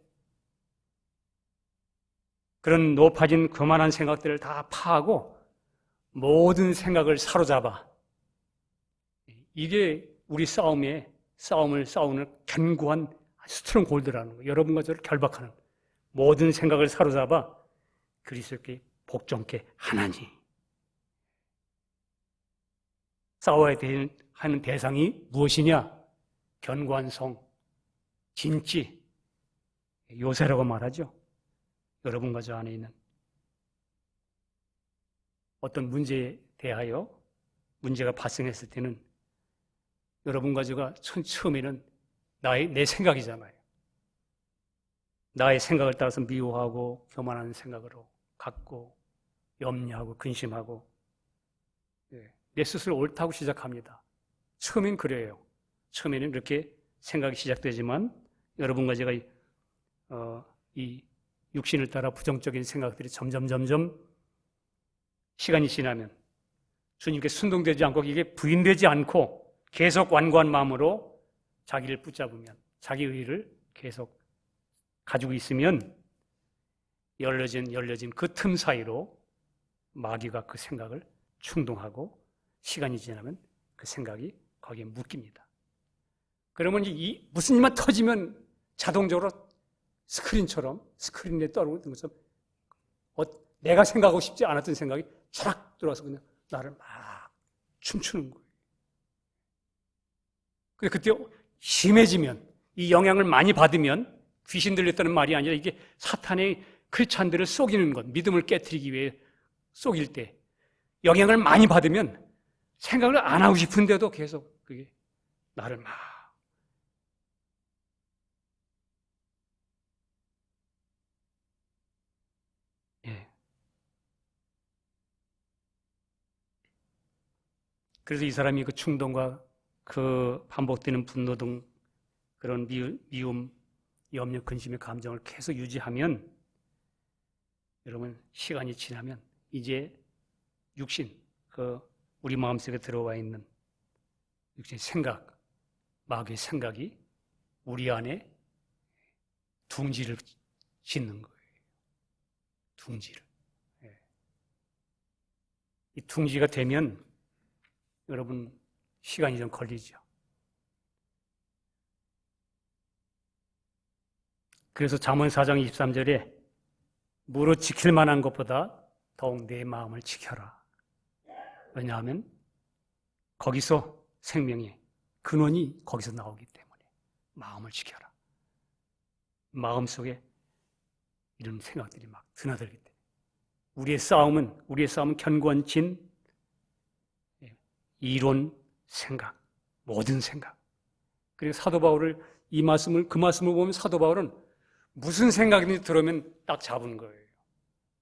그런 높아진 그만한 생각들을 다 파하고 모든 생각을 사로잡아. 이게 우리 싸움을 싸우는 견고한 스트롱홀드라는 거예요. 여러분과 저를 결박하는 모든 생각을 사로잡아 그리스도께 복종케 하나니. 싸워야 하는 대상이 무엇이냐? 견고한 성, 진지, 요새라고 말하죠. 여러분과 저 안에 있는 어떤 문제에 대하여 문제가 발생했을 때는 여러분과 제가 처음에는 내 생각이잖아요. 나의 생각을 따라서 미워하고 교만하는 생각으로 갖고 염려하고 근심하고 내 스스로 옳다고 시작합니다. 처음엔 그래요. 처음에는 이렇게 생각이 시작되지만 여러분과 제가 이 육신을 따라 부정적인 생각들이 점점 시간이 지나면 주님께 순종되지 않고 이게 부인되지 않고 계속 완고한 마음으로 자기를 붙잡으면 자기 의의를 계속 가지고 있으면 열려진 그 틈 사이로 마귀가 그 생각을 충동하고 시간이 지나면 그 생각이 거기에 묶입니다. 그러면 무슨 일만 터지면 자동적으로 스크린에 떨어오는 것처럼 내가 생각하고 싶지 않았던 생각이 촤락 들어와서 그냥 나를 막 춤추는 거예요. 그때 심해지면 이 영향을 많이 받으면 귀신 들렸다는 말이 아니라 이게 사탄의 크리스찬들을 속이는 것, 믿음을 깨트리기 위해 속일 때 영향을 많이 받으면 생각을 안 하고 싶은데도 계속 그게 나를 막 그래서 이 사람이 그 충동과 그 반복되는 분노 등 그런 미움, 염려, 근심의 감정을 계속 유지하면 여러분 시간이 지나면 이제 육신, 우리 마음속에 들어와 있는 육신의 생각, 마귀의 생각이 우리 안에 둥지를 짓는 거예요. 둥지를. 이 둥지가 되면 여러분 시간이 좀 걸리죠. 그래서 잠언 4장 23절에 무릇 지킬 만한 것보다 더욱 내 마음을 지켜라. 왜냐하면 거기서 생명의 근원이 거기서 나오기 때문에 마음을 지켜라. 마음속에 이런 생각들이 막 드나들기 때문에 우리의 싸움은 견고한 진, 이론, 생각, 모든 생각. 그리고 사도 바울을 그 말씀을 보면 사도 바울은 무슨 생각이든지 들어오면 딱 잡은 거예요.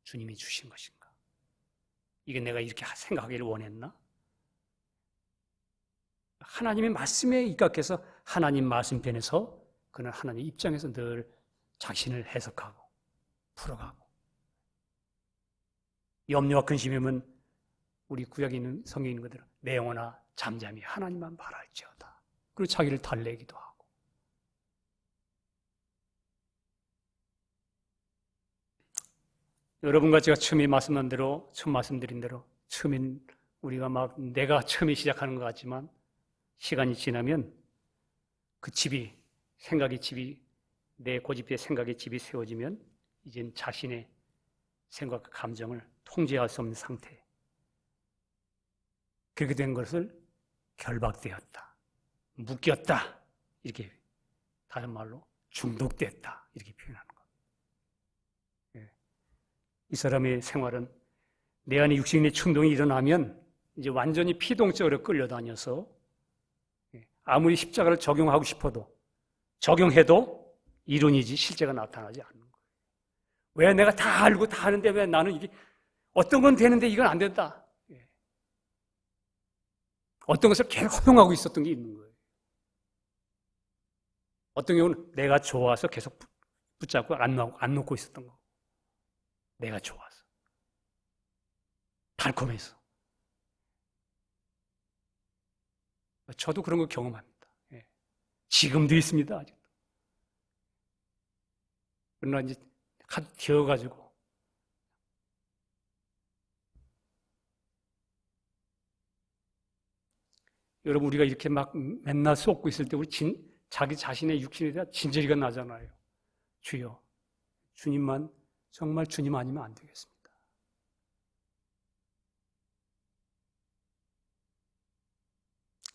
주님이 주신 것인가? 이게 내가 이렇게 생각하기를 원했나? 하나님의 말씀에 입각해서 하나님 말씀편에서 그는 하나님 입장에서 늘 자신을 해석하고 풀어가고 염려와 근심이면 우리 구약에 있는 성경에 있는 것대로 내 영혼아 잠잠히 하나님만 바랄지어다. 그리고 자기를 달래기도 하고 여러분과 제가 처음 말씀드린 대로 처음엔 우리가 막 내가 처음에 시작하는 것 같지만 시간이 지나면 그 내 고집의 생각의 집이 세워지면 이젠 자신의 생각과 감정을 통제할 수 없는 상태. 그렇게 된 것을 결박되었다, 묶였다, 이렇게 다른 말로 중독됐다 이렇게 표현하는 것. 이 사람의 생활은 내 안에 육신의 충동이 일어나면 이제 완전히 피동적으로 끌려다녀서 아무리 십자가를 적용하고 싶어도 적용해도 이론이지 실제가 나타나지 않는 거예요. 왜 내가 다 알고 다 아는데 왜 나는 이게 어떤 건 되는데 이건 안 된다. 어떤 것을 계속 허용하고 있었던 게 있는 거예요. 어떤 경우는 내가 좋아서 계속 붙잡고 안 놓고 있었던 거. 내가 좋아서. 달콤해서. 저도 그런 거 경험합니다. 예. 지금도 있습니다. 아직도. 그러나 이제 하도 되어가지고 여러분, 우리가 이렇게 막 맨날 쏟고 있을 때 우리 자기 자신의 육신에 대한 진저리가 나잖아요. 주여, 주님만, 정말 주님 아니면 안 되겠습니다.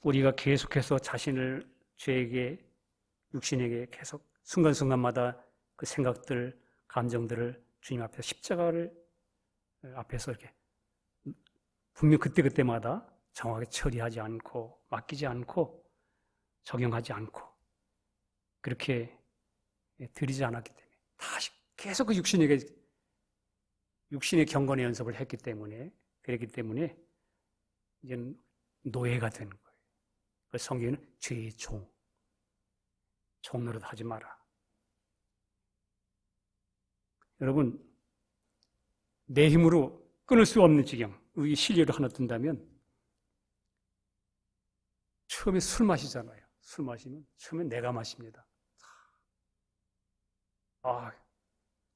우리가 계속해서 자신을 죄에게, 육신에게 계속 순간순간마다 그 생각들, 감정들을 주님 앞에서 십자가를 앞에서 이렇게 분명 그때그때마다 정확하게 처리하지 않고 맡기지 않고 적용하지 않고 그렇게 드리지 않았기 때문에 다시 계속 그 육신의 경건의 연습을 했기 때문에 그랬기 때문에 이제 노예가 되는 거예요. 그래서 성경에는 죄의 종 노릇 하지 마라. 여러분, 내 힘으로 끊을 수 없는 지경, 이 실리를 하나 든다면 처음에 술 마시잖아요. 술 마시면 처음에 내가 마십니다.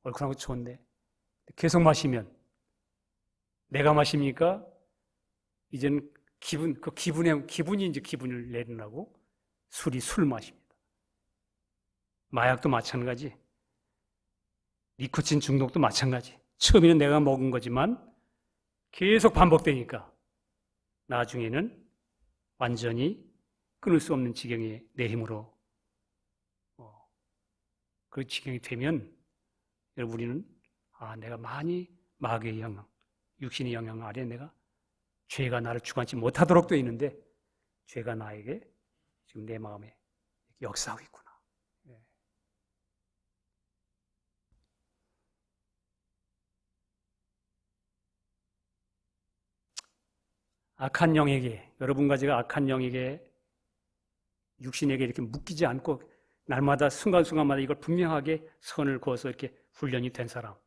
얼큰한 거 좋은데 계속 마시면 내가 마십니까? 이제는 기분이 이제 기분을 내리라고 술 마십니다. 마약도 마찬가지, 니코틴 중독도 마찬가지. 처음에는 내가 먹은 거지만 계속 반복되니까 나중에는 완전히 끊을 수 없는 지경에 내 힘으로 그 지경이 되면 여러분, 우리는 내가 많이 마귀의 영향, 육신의 영향 아래 내가 죄가 나를 주관치 못하도록 되어 있는데 죄가 나에게 지금 내 마음에 역사하고 있구나. 악한 영에게, 여러분과 제가 악한 영에게, 육신에게 이렇게 묶이지 않고 날마다 순간순간마다 이걸 분명하게 선을 그어서 이렇게 훈련이 된 사람,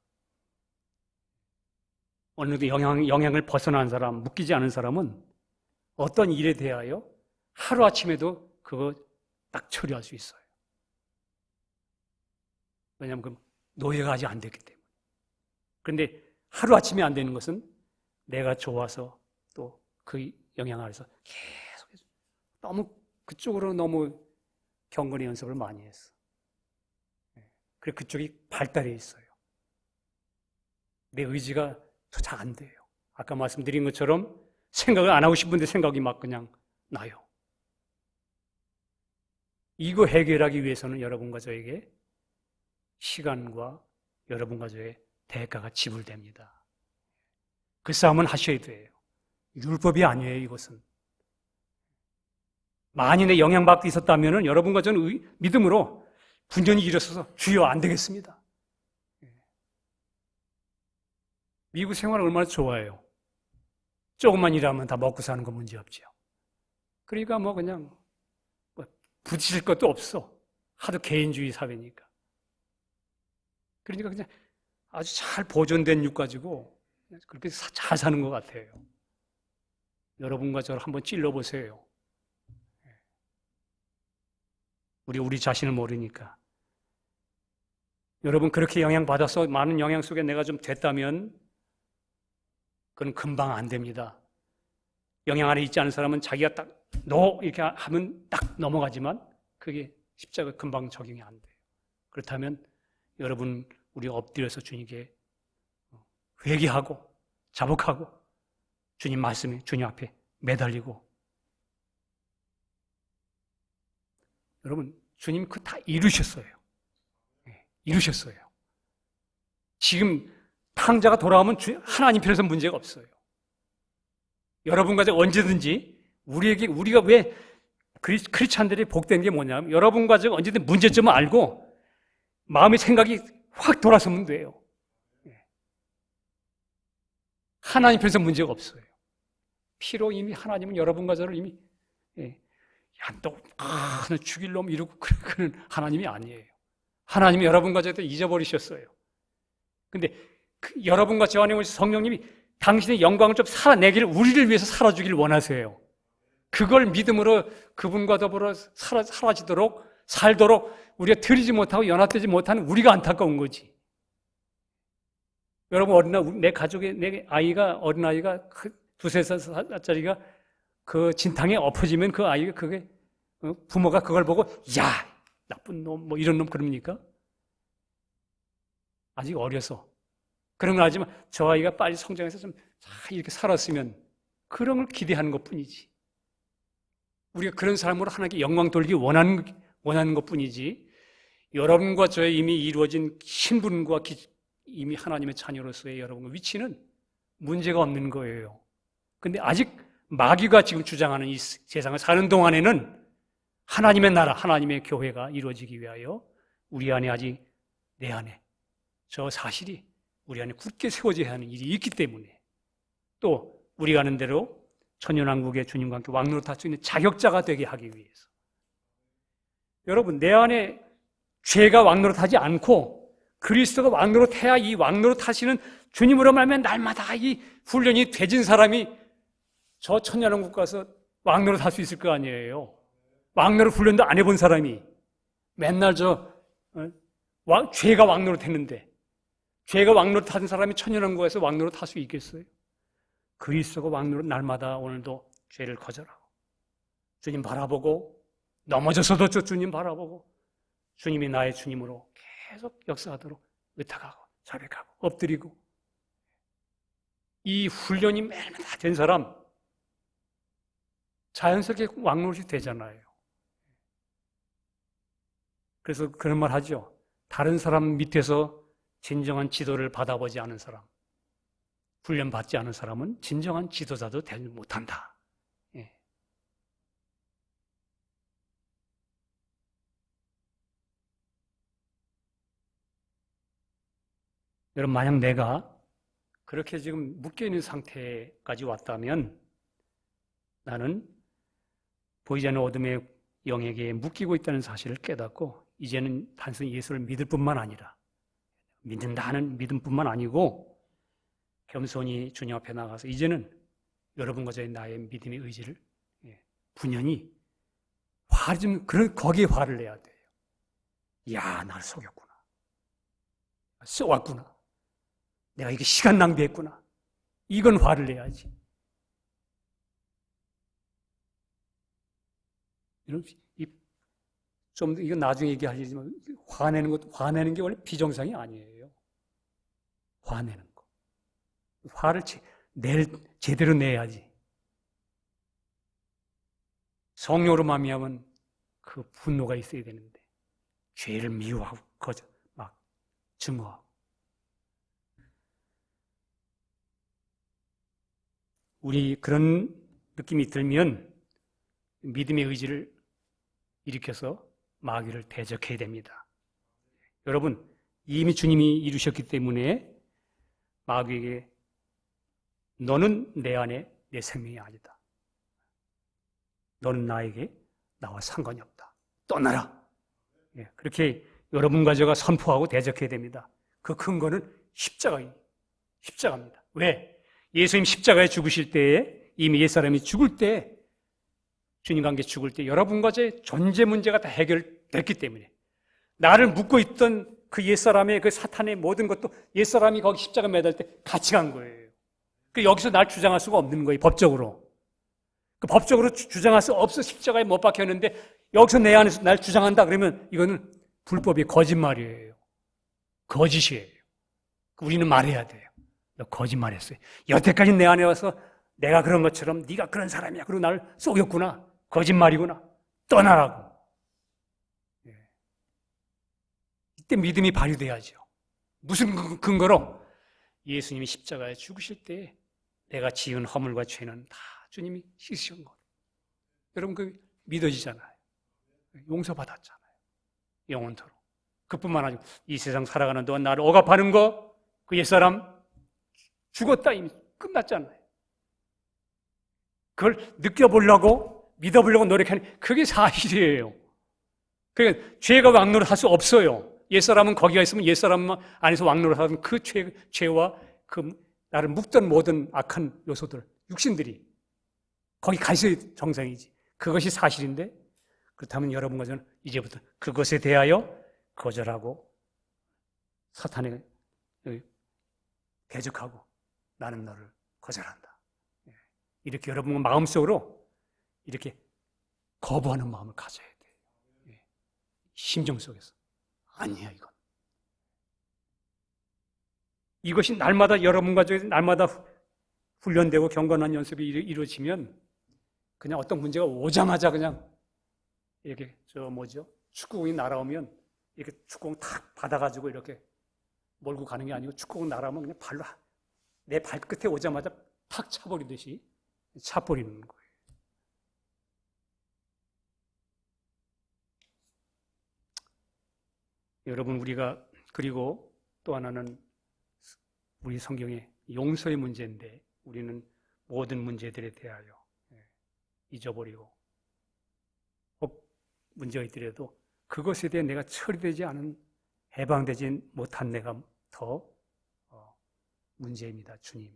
어느 그 영향을 벗어난 사람, 묶이지 않은 사람은 어떤 일에 대하여 하루아침에도 그거 딱 처리할 수 있어요. 왜냐하면 그 노예가 아직 안 됐기 때문에. 그런데 하루아침에 안 되는 것은 내가 좋아서 또 그 영향 아래서 계속해서 그쪽으로 너무 경건의 연습을 많이 했어. 그래서 그쪽이 발달해 있어요. 내 의지가 더 잘 안 돼요. 아까 말씀드린 것처럼 생각을 안 하고 싶은데 생각이 막 그냥 나요. 이거 해결하기 위해서는 여러분과 저에게 시간과 여러분과 저의 대가가 지불됩니다. 그 싸움은 하셔야 돼요. 율법이 아니에요, 이것은. 만인의 영향받고 있었다면 여러분과 저는 믿음으로 분전이 일어서서 주여 안 되겠습니다. 미국 생활을 얼마나 좋아해요. 조금만 일하면 다 먹고 사는 건 문제없죠. 그러니까 그냥 부딪힐 것도 없어. 하도 개인주의 사회니까. 그러니까 그냥 아주 잘 보존된 육 가지고 그렇게 잘 사는 것 같아요. 여러분과 저를 한번 찔러보세요. 우리 자신을 모르니까. 여러분, 그렇게 영향받아서 많은 영향 속에 내가 좀 됐다면 그건 금방 안 됩니다. 영향 안에 있지 않은 사람은 자기가 딱 이렇게 하면 딱 넘어가지만 그게 십자가 금방 적용이 안 돼요. 그렇다면 여러분, 우리 엎드려서 주님께 회개하고 자복하고 주님 말씀에 주님 앞에 매달리고, 여러분, 주님 그거 다 이루셨어요. 이루셨어요. 지금 탕자가 돌아오면 하나님 편에서 문제가 없어요. 여러분과 제가 언제든지 우리가 왜 크리스찬들이 복된 게 뭐냐면 여러분과 제가 언제든 문제점을 알고 마음의 생각이 확 돌아서면 돼요. 하나님 편에서 문제가 없어요. 피로 이미 하나님은 여러분과 저를 이미 너 죽일 놈 이러고 그런 하나님이 아니에요. 하나님이 여러분과 저를 잊어버리셨어요. 근데 여러분과 저 안에 오신 성령님이 당신의 영광을 좀 살아내기를, 우리를 위해서 살아주기를 원하세요. 그걸 믿음으로 그분과 더불어 살도록 우리가 드리지 못하고 연합되지 못하는 우리가 안타까운 거지. 여러분, 내 가족의, 내 아이가, 어린아이가, 두세 살짜리가 그 진탕에 엎어지면 그 아이가 부모가 그걸 보고, 야! 나쁜 놈, 뭐 이런 놈 그럽니까? 아직 어려서. 그런 건 하지만 저 아이가 빨리 성장해서 좀 이렇게 살았으면 그런 걸 기대하는 것 뿐이지. 우리가 그런 삶으로 하나님께 영광 돌리기 원하는 것 뿐이지. 여러분과 저의 이미 이루어진 신분과 이미 하나님의 자녀로서의 여러분의 위치는 문제가 없는 거예요. 근데 아직 마귀가 지금 주장하는 이 세상을 사는 동안에는 하나님의 나라, 하나님의 교회가 이루어지기 위하여 우리 안에 아직 내 안에 저 사실이 우리 안에 굳게 세워져야 하는 일이 있기 때문에 또 우리가 아는 대로 천년왕국의 주님과 함께 왕노릇할 수 있는 자격자가 되게 하기 위해서 여러분 내 안에 죄가 왕노릇하지 않고 그리스도가 왕노릇해야 이 왕노릇하시는 주님으로 말하면 날마다 이 훈련이 되진 사람이 저 천년왕국 가서 왕노릇할 수 있을 거 아니에요. 왕노릇 훈련도 안 해본 사람이 맨날 죄가 왕노릇했는데 죄가 왕노릇하는 사람이 천년왕국에서 왕노릇할 수 있겠어요? 그리스도가 왕노릇 날마다 오늘도 죄를 거절하고 주님 바라보고 넘어져서도 주님 바라보고 주님이 나의 주님으로 계속 역사하도록 의탁하고 자백하고 엎드리고 이 훈련이 매일매일 다 된 사람 자연스럽게 왕노릇이 되잖아요. 그래서 그런 말 하죠. 다른 사람 밑에서 진정한 지도를 받아보지 않은 사람, 훈련받지 않은 사람은 진정한 지도자도 되지 못한다. 예. 여러분, 만약 내가 그렇게 지금 묶여있는 상태까지 왔다면 나는 보이지 않는 어둠의 영에게 묶이고 있다는 사실을 깨닫고 이제는 단순히 예수를 믿을 뿐만 아니라 믿는다는 믿음뿐만 아니고 겸손히 주님 앞에 나가서 이제는 여러분과 저의 나의 믿음의 의지를 분연히 거기에 화를 내야 돼요. 야, 나를 속였구나. 쏘았구나. 내가 이게 시간 낭비했구나. 이건 화를 내야지. 이건 나중에 얘기할 일이지만 화내는 게 원래 비정상이 아니에요. 화내는 거. 화를 제대로 내야지. 성령으로 말미암은 그 분노가 있어야 되는데 죄를 미워하고 막 증오하고 우리 그런 느낌이 들면 믿음의 의지를 일으켜서 마귀를 대적해야 됩니다. 여러분, 이미 주님이 이루셨기 때문에 마귀에게 너는 내 안에 내 생명이 아니다. 너는 나와 상관이 없다. 떠나라. 그렇게 여러분과 제가 선포하고 대적해야 됩니다. 그 근거는 십자가입니다. 왜? 예수님 십자가에 죽으실 때에 이미 옛사람이 죽을 때 주님과 함께 죽을 때 여러분과 제 존재 문제가 다 해결됐기 때문에 나를 묶고 있던 그 옛사람의 그 사탄의 모든 것도 옛사람이 거기 십자가 매달 때 같이 간 거예요. 여기서 날 주장할 수가 없는 거예요. 법적으로. 법적으로 주장할 수 없어 십자가에 못 박혔는데 여기서 내 안에서 날 주장한다 그러면 이거는 불법이 거짓말이에요. 거짓이에요. 우리는 말해야 돼요. 너 거짓말했어요. 여태까지 내 안에 와서 내가 그런 것처럼 네가 그런 사람이야. 그리고 나를 속였구나. 거짓말이구나. 떠나라고. 이때 믿음이 발휘돼야죠. 무슨 근거로? 예수님이 십자가에 죽으실 때 내가 지은 허물과 죄는 다 주님이 씻으신 것. 여러분 그 믿어지잖아요. 용서받았잖아요. 영원토록. 그뿐만 아니고 이 세상 살아가는 동안 나를 억압하는 거 그 옛사람 죽었다 이미 끝났잖아요. 그걸 느껴보려고 믿어보려고 노력하는 그게 사실이에요. 그러니까 죄가 왕노릇할 수 없어요. 옛사람은 거기가 있으면 옛사람 안에서 왕노릇하는 그 죄와 그 나를 묶던 모든 악한 요소들, 육신들이 거기 가 있어야 정상이지. 그것이 사실인데 그렇다면 여러분과 저는 이제부터 그것에 대하여 거절하고 사탄에 대적하고 나는 너를 거절한다. 이렇게 여러분 마음속으로 이렇게 거부하는 마음을 가져야 돼요. 심정 속에서. 아니야, 이건. 이것이 날마다 여러분과 날마다 훈련되고 경건한 연습이 이루어지면 그냥 어떤 문제가 오자마자 그냥 이렇게 축구공이 날아오면 이렇게 축구공 탁 받아가지고 이렇게 몰고 가는 게 아니고 축구공 날아오면 그냥 발로 내 발끝에 오자마자 탁 차버리듯이 차버리는 거예요. 여러분, 우리가 그리고 또 하나는 우리 성경의 용서의 문제인데 우리는 모든 문제들에 대하여 잊어버리고 꼭 문제가 있더라도 그것에 대해 내가 처리되지 않은 해방되지 못한 내가 더 문제입니다. 주님.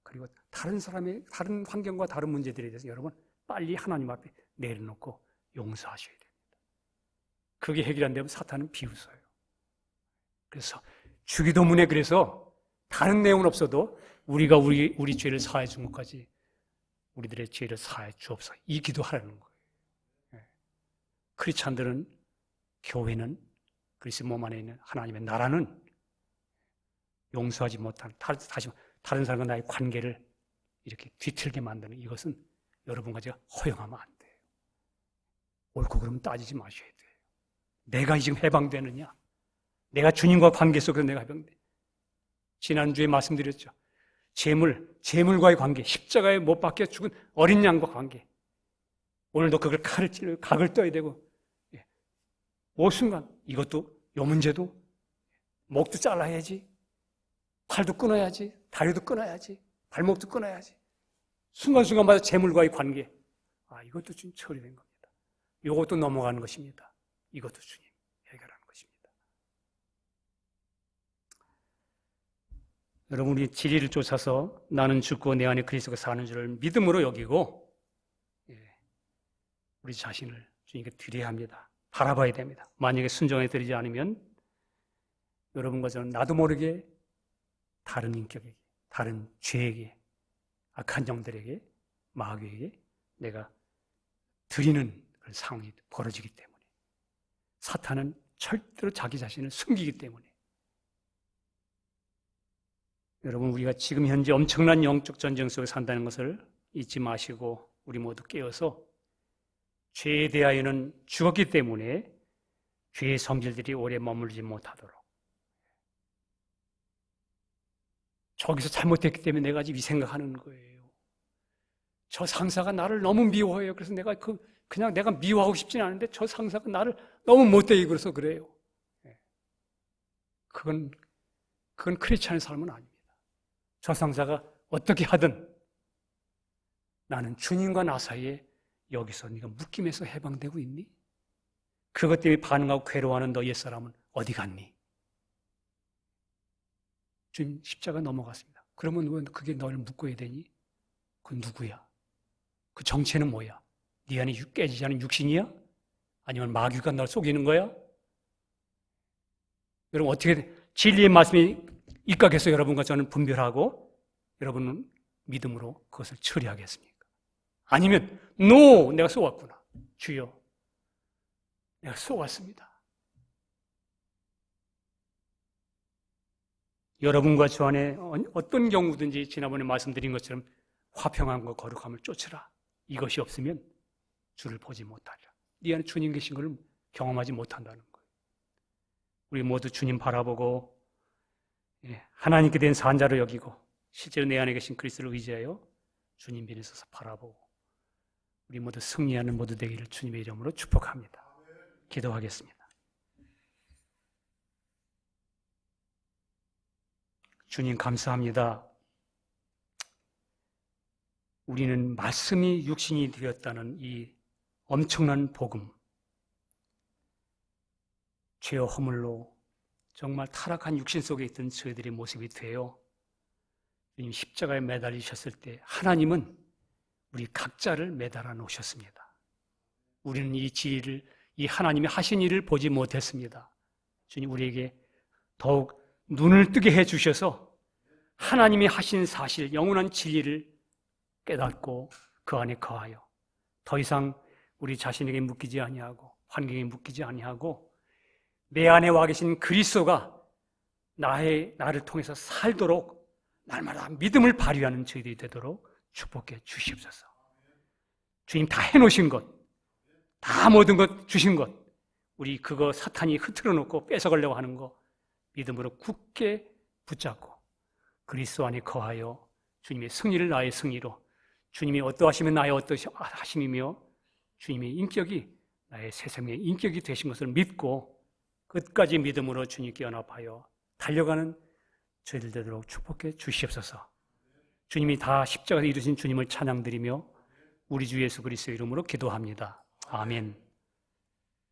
그리고 다른 사람의 다른 환경과 다른 문제들에 대해서 여러분 빨리 하나님 앞에 내려놓고 용서하셔야 됩니다. 그게 해결 안 되면 사탄은 비웃어요. 그래서 주기도문에 그래서 다른 내용은 없어도 우리가 우리 죄를 사해 준 것까지 우리들의 죄를 사해 주옵소서 이 기도하라는 거예요. 크리스찬들은 교회는 그리스도 몸 안에 있는 하나님의 나라는 용서하지 못한 다시 다른 사람과 나의 관계를 이렇게 뒤틀게 만드는 이것은 여러분과 제가 허용하면 안 돼요. 옳고 그름 따지지 마셔야 돼요. 내가 지금 해방되느냐? 내가 주님과 관계 속에서 내가 해방돼. 지난주에 말씀드렸죠. 재물과의 관계, 십자가에 못 박혀 죽은 어린 양과 관계. 오늘도 그걸 각을 떠야 되고, 뭐 순간 이것도 요 문제도 목도 잘라야지, 팔도 끊어야지, 다리도 끊어야지, 발목도 끊어야지. 순간순간마다 재물과의 관계. 이것도 주님 처리된 겁니다. 이것도 넘어가는 것입니다. 이것도 주님 해결하는 것입니다. 여러분, 우리 진리를 쫓아서 나는 죽고 내 안에 그리스도가 사는 줄을 믿음으로 여기고 우리 자신을 주님께 드려야 합니다. 바라봐야 됩니다. 만약에 순종해 드리지 않으면 여러분과 저는 나도 모르게 다른 인격에게, 다른 죄에게, 악한 영들에게, 마귀에게 내가 드리는 그런 상황이 벌어지기 때문에 사탄은 절대로 자기 자신을 숨기기 때문에 여러분, 우리가 지금 현재 엄청난 영적 전쟁 속에 산다는 것을 잊지 마시고 우리 모두 깨어서 죄에 대하여는 죽었기 때문에 죄의 성질들이 오래 머물지 못하도록 저기서 잘못했기 때문에 내가 지금 이 생각하는 거예요. 저 상사가 나를 너무 미워해요. 그래서 그냥 내가 미워하고 싶지는 않은데 저 상사가 나를 너무 못되게 그래서 그래요. 그건 크리스찬의 삶은 아닙니다. 저 상사가 어떻게 하든 나는 주님과 나 사이에 여기서 네가 묶임에서 해방되고 있니? 그것 때문에 반응하고 괴로워하는 너 옛사람은 어디 갔니? 주님 십자가 넘어갔습니다. 그러면 왜 그게 너를 묶어야 되니? 그 누구야? 그 정체는 뭐야? 네 안에 깨지지 않은 육신이야? 아니면 마귀가 널 속이는 거야? 여러분 어떻게 진리의 말씀이 입각해서 여러분과 저는 분별하고 여러분은 믿음으로 그것을 처리하겠습니까? 아니면 NO! 내가 속았구나. 주여, 내가 속았습니다. 여러분과 저 안에 어떤 경우든지 지난번에 말씀드린 것처럼 화평함과 거룩함을 쫓으라. 이것이 없으면 주를 보지 못하리라. 네 안에 주님 계신 걸 경험하지 못한다는 거예요. 우리 모두 주님 바라보고 하나님께 된 산자로 여기고 실제로 내 안에 계신 그리스도를 의지하여 주님 편에 서서 바라보고 우리 모두 승리하는 모두 되기를 주님의 이름으로 축복합니다. 기도하겠습니다. 주님 감사합니다. 우리는 말씀이 육신이 되었다는 이 엄청난 복음, 죄와 허물로 정말 타락한 육신 속에 있던 저희들의 모습이 되어 주님 십자가에 매달리셨을 때 하나님은 우리 각자를 매달아 놓으셨습니다. 우리는 이 진리를, 이 하나님이 하신 일을 보지 못했습니다. 주님 우리에게 더욱 눈을 뜨게 해주셔서 하나님이 하신 사실, 영원한 진리를 깨닫고 그 안에 거하여 더 이상 우리 자신에게 묶이지 아니하고 환경에 묶이지 아니하고 내 안에 와 계신 그리스도가 나를 통해서 살도록 날마다 믿음을 발휘하는 저희들이 되도록 축복해 주시옵소서. 주님 다 해놓으신 것, 다 모든 것 주신 것, 우리 그거 사탄이 흐트러 놓고 뺏어가려고 하는 거 믿음으로 굳게 붙잡고 그리스도 안에 거하여 주님의 승리를 나의 승리로, 주님이 어떠하시면 나의 어떠하심이며 주님의 인격이 나의 새 생명의 인격이 되신 것을 믿고 끝까지 믿음으로 주님께 연합하여 달려가는 저희들 되도록 축복해 주시옵소서. 주님이 다 십자가에 이루신 주님을 찬양드리며 우리 주 예수 그리스도의 이름으로 기도합니다. 아멘.